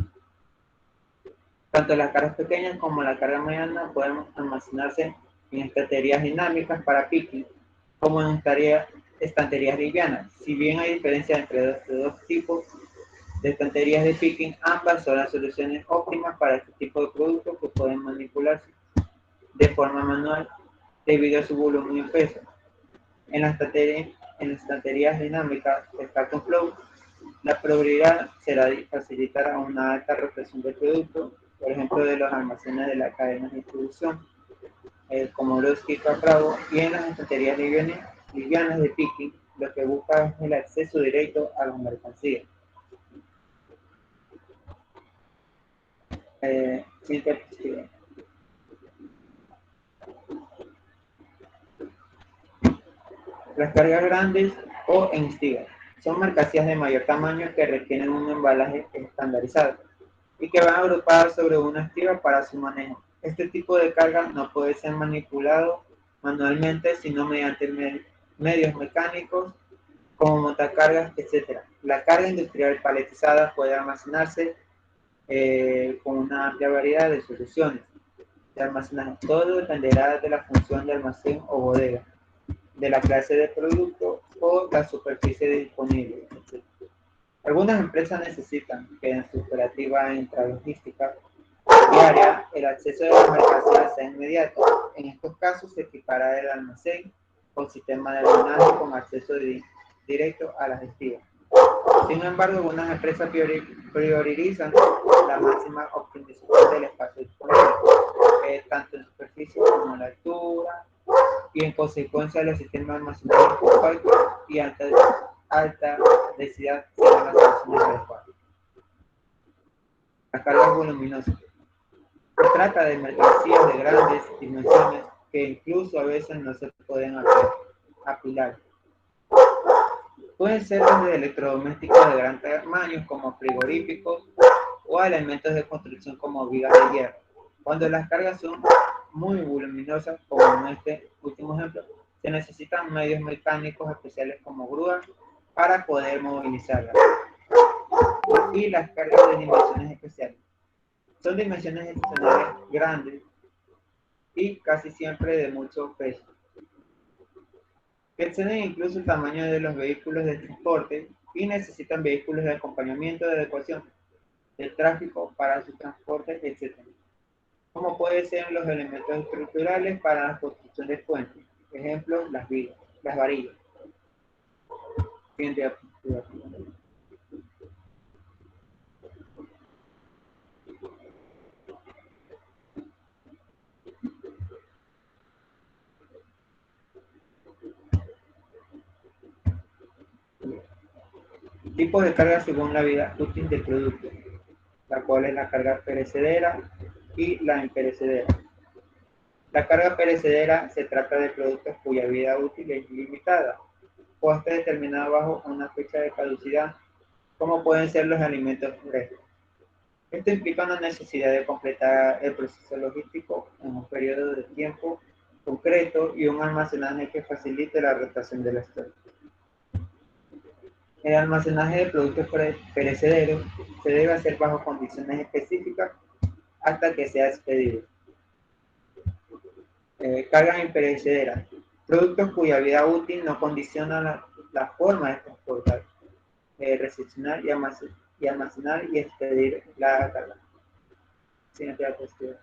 Tanto las cargas pequeñas como la carga mediana pueden almacenarse en estanterías dinámicas para picking, como en estanterías livianas. Si bien hay diferencia entre dos tipos de estanterías de picking, ambas son las soluciones óptimas para este tipo de productos que pueden manipularse de forma manual debido a su volumen y peso. En las estanterías dinámicas de Carton Flow, la probabilidad será facilitar una alta rotación del producto, por ejemplo, de los almacenes de la cadena de distribución, como los Bravo, y en las estanterías livianas de picking, lo que busca es el acceso directo a las mercancías. Las cargas grandes o en estigas son mercancías de mayor tamaño que requieren un embalaje estandarizado y que van agrupadas sobre una estiga para su manejo. Este tipo de carga no puede ser manipulado manualmente, sino mediante medios mecánicos como montacargas, etc. La carga industrial paletizada puede almacenarse con una amplia variedad de soluciones de almacenaje. Todo dependerá de la función de almacén o bodega, de la clase de producto o la superficie disponible, etc. Algunas empresas necesitan que en su operativa intralogística diaria el acceso de las mercancías sea inmediato. En estos casos se equipará el almacén con sistema de drenaje con acceso directo a las estigas. Sin embargo, algunas empresas priorizan la máxima optimización del espacio disponible, tanto en superficie como en la altura, y en consecuencia los sistemas de almacenaje compactos y alta densidad serán las soluciones adecuadas. Las cargas voluminosas. Se trata de mercancías de grandes dimensiones que incluso a veces no se pueden apilar. Pueden ser desde electrodomésticos de gran tamaño como frigoríficos o elementos de construcción como vigas de hierro. Cuando las cargas son muy voluminosas, como en este último ejemplo, se necesitan medios mecánicos especiales como grúas para poder movilizarlas. Y las cargas de dimensiones especiales. Son dimensiones excepcionales grandes y casi siempre de mucho peso, que exceden incluso el tamaño de los vehículos de transporte y necesitan vehículos de acompañamiento de adecuación del tráfico para su transporte, etc. Como pueden ser los elementos estructurales para la construcción de puentes, ejemplo, las vigas, las varillas. Siguiente diapositiva. Tipos de carga según la vida útil del producto, la cual es la carga perecedera y la imperecedera. La carga perecedera se trata de productos cuya vida útil es limitada o está determinada bajo una fecha de caducidad, como pueden ser los alimentos frescos. Esto implica una necesidad de completar el proceso logístico en un periodo de tiempo concreto y un almacenaje que facilite la rotación del stock. El almacenaje de productos perecederos se debe hacer bajo condiciones específicas hasta que sea expedido. Cargas imperecederas. Productos cuya vida útil no condiciona la forma de transportar, recepcionar y almacenar y expedir la carga. Siguiente diapositiva.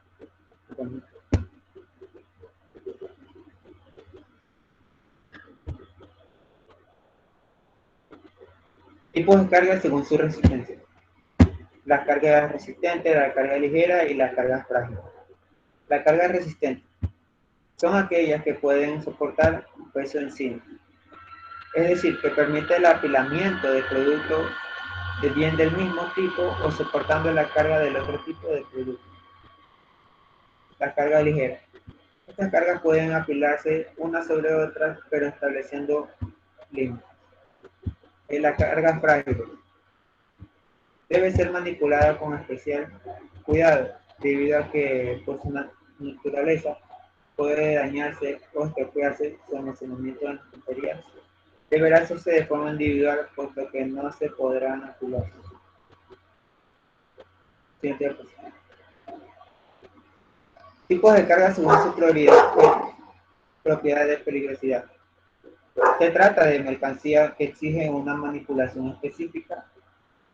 Tipos de carga según su resistencia. La carga resistente, la carga ligera y la carga frágil. La carga resistente son aquellas que pueden soportar un peso encima. Es decir, que permite el apilamiento de productos de bien del mismo tipo o soportando la carga del otro tipo de producto. La carga ligera. Estas cargas pueden apilarse unas sobre otras, pero estableciendo límites. La carga frágil debe ser manipulada con especial cuidado, debido a que por su naturaleza puede dañarse o estropearse su almacenamiento en las tuberías. Deberá hacerse de forma individual, puesto que no se podrán apilar. Siguiente diapositiva. Tipos de carga según su propiedad de peligrosidad. Se trata de mercancía que exige una manipulación específica,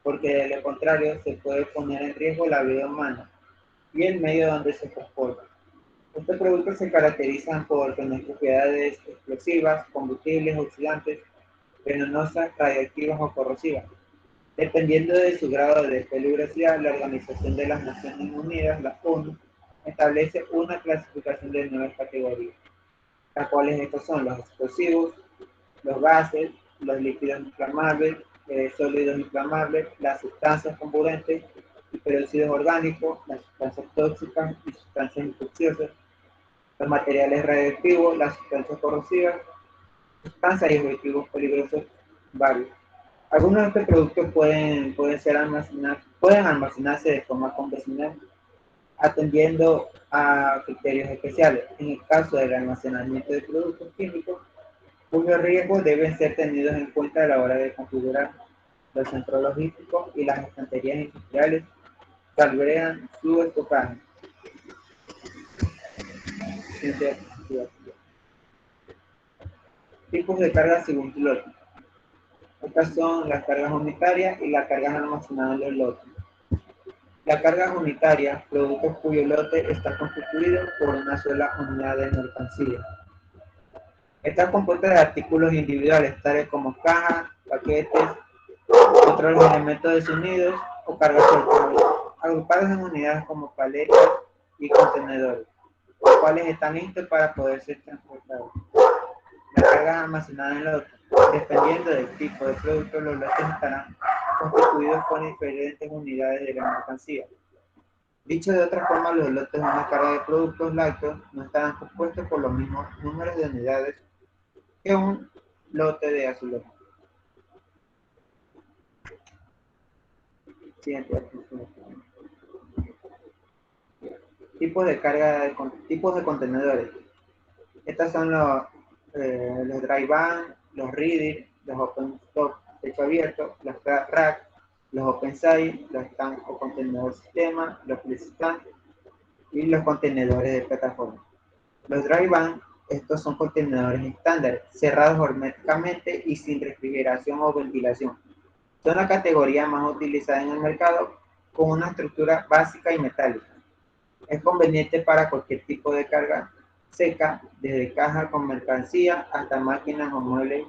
porque de lo contrario se puede poner en riesgo la vida humana y el medio donde se transporta. Estos productos se caracterizan por tener propiedades explosivas, combustibles, oxidantes, venenosas, radiactivas o corrosivas. Dependiendo de su grado de peligrosidad, la Organización de las Naciones Unidas, la ONU, establece una clasificación de 9 categorías, las cuales estos son los explosivos, los gases, los líquidos inflamables, sólidos inflamables, las sustancias comburentes, peróxidos orgánicos, las sustancias tóxicas y sustancias infecciosas, los materiales radioactivos, las sustancias corrosivas, sustancias y objetivos peligrosos varios. Algunos de estos productos pueden almacenarse de forma convencional, atendiendo a criterios especiales. En el caso del almacenamiento de productos químicos, cuyos riesgos deben ser tenidos en cuenta a la hora de configurar los centros logísticos y las estanterías industriales que albergan su estocaje. Tipos de cargas según su lote. Estas son las cargas unitarias y las cargas almacenadas en los lotes. La carga unitaria, productos cuyo lote está constituido por una sola unidad de mercancía. Está compuesta de artículos individuales, tales como cajas, paquetes, otros elementos desunidos o cargas sueltas, agrupados en unidades como paletas y contenedores, los cuales están listos para poder ser transportados. Las cargas almacenadas en lotes. Dependiendo del tipo de producto, los lotes estarán constituidos por diferentes unidades de la mercancía. Dicho de otra forma, los lotes de una carga de productos lácteos no estarán compuestos por los mismos números de unidades que un lote de azulejos. Siguiente. Tipos de carga, tipos de contenedores. Estos son los dry van, los reader, los open top techo abierto, los rack, los open site, los stand o contenedor sistema, los stand y los contenedores de plataforma. Los dry van, estos son contenedores estándar, cerrados herméticamente y sin refrigeración o ventilación. Son la categoría más utilizada en el mercado, con una estructura básica y metálica. Es conveniente para cualquier tipo de carga seca, desde caja con mercancía hasta máquinas o muebles,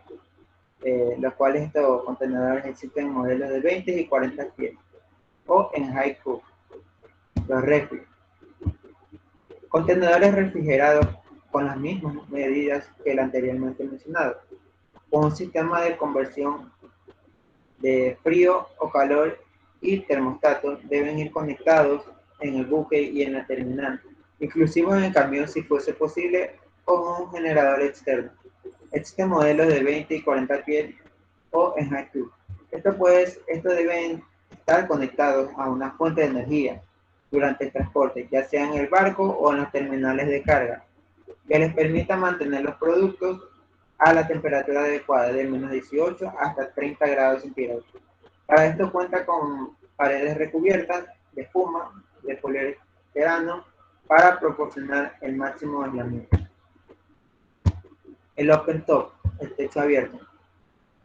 los cuales estos contenedores existen en modelos de 20 y 40 pies, o en high cook. Los refri. Contenedores refrigerados con las mismas medidas que el anteriormente mencionado, con un sistema de conversión de frío o calor y termostatos deben ir conectados en el buque y en la terminal, inclusive en el camión si fuese posible, con un generador externo. Existen modelos de 20 y 40 pies o en high tube. Estos deben estar conectados a una fuente de energía durante el transporte, ya sea en el barco o en los terminales de carga, que les permita mantener los productos a la temperatura adecuada de menos 18 hasta 30 grados centígrados. Para esto cuenta con paredes recubiertas de espuma, de poliuretano, para proporcionar el máximo aislamiento. El open top, el techo abierto.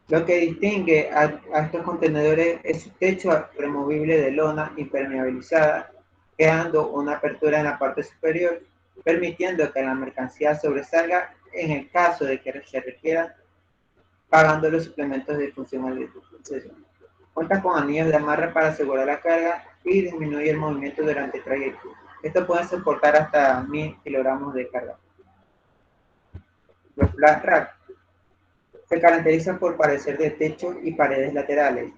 Lo que distingue a estos contenedores es su techo removible de lona impermeabilizada, quedando una apertura en la parte superior, permitiendo que la mercancía sobresalga en el caso de que se requiera, pagando los suplementos de función al acceso. Cuenta con anillos de amarre para asegurar la carga y disminuye el movimiento durante el trayecto. Esto puede soportar hasta 1000 kilogramos de carga. Los flat rack se caracterizan por parecer de techo y paredes laterales,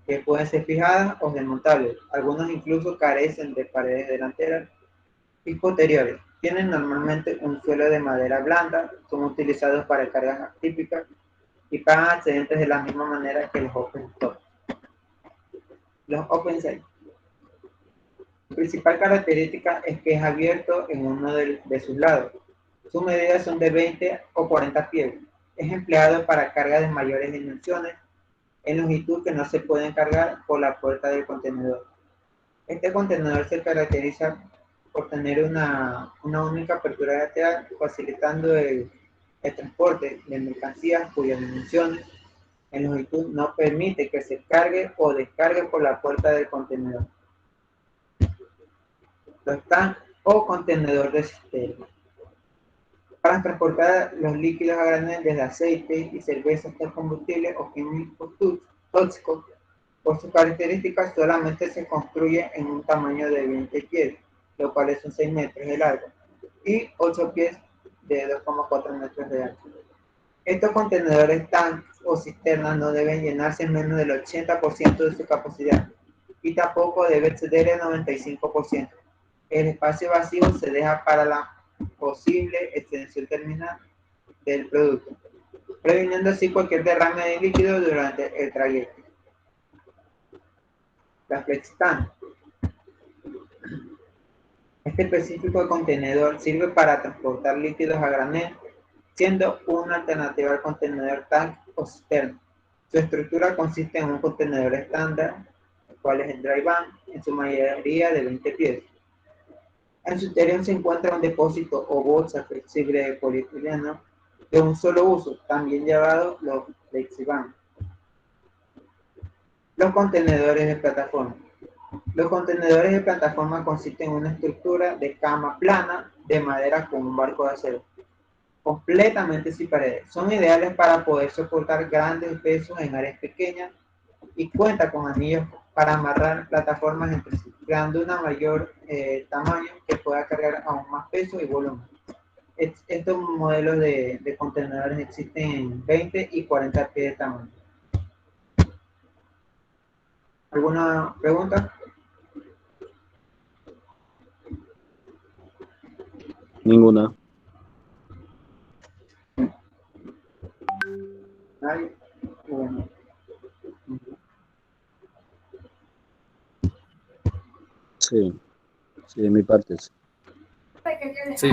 que pueden ser fijadas o desmontables. Algunos incluso carecen de paredes delanteras y posteriores. Tienen normalmente un suelo de madera blanda, son utilizados para cargas típicas y pagan excedentes de la misma manera que los open top. Los open site. Su principal característica es que es abierto en uno de sus lados. Sus medidas son de 20 o 40 pies. Es empleado para cargas de mayores dimensiones en longitud que no se pueden cargar por la puerta del contenedor. Este contenedor se caracteriza por tener una única apertura lateral, facilitando el transporte de mercancías cuyas dimensiones en longitud no permite que se cargue o descargue por la puerta del contenedor. Los tanques o contenedor de cisterna. Para transportar los líquidos a granel desde aceite y cerveza hasta combustible o químicos tóxicos, por sus características solamente se construye en un tamaño de 20 pies, lo cual son 6 metros de largo, y 8 pies de 2,4 metros de ancho. Estos contenedores tanques o cisternas no deben llenarse en menos del 80% de su capacidad, y tampoco debe exceder el 95%. El espacio vacío se deja para la posible extensión terminal del producto, previniendo así cualquier derrame de líquido durante el trayecto. La FlexiTank. Este específico contenedor sirve para transportar líquidos a granel, siendo una alternativa al contenedor tank o cisterna. Su estructura consiste en un contenedor estándar, el cual es el dry van, en su mayoría de 20 pies. En su interior se encuentra un depósito o bolsa flexible de polietileno de un solo uso, también llamado los FlexiVan. Los contenedores de plataforma. Los contenedores de plataforma consisten en una estructura de cama plana de madera con un marco de acero, completamente sin paredes. Son ideales para poder soportar grandes pesos en áreas pequeñas y cuenta con anillos para amarrar plataformas entre sí, creando una mayor tamaño que pueda cargar aún más peso y volumen. Estos modelos de contenedores existen en 20 y 40 pies de tamaño. ¿Alguna pregunta? Ninguna. ¿Nadie? Bueno. Sí, sí, de mi parte. Sí. Sí.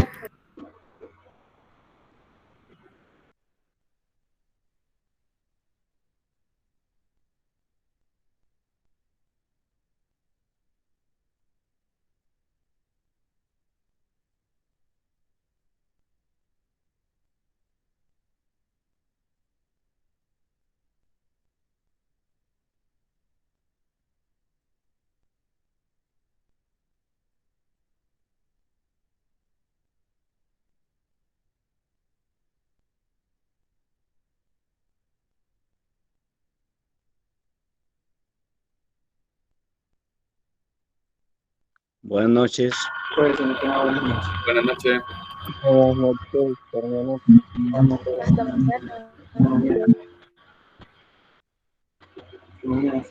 Buenas noches. Pues, no tenga buenas noches. Buenas noches. Buenas noches, hermano. Hasta mañana. Mañana.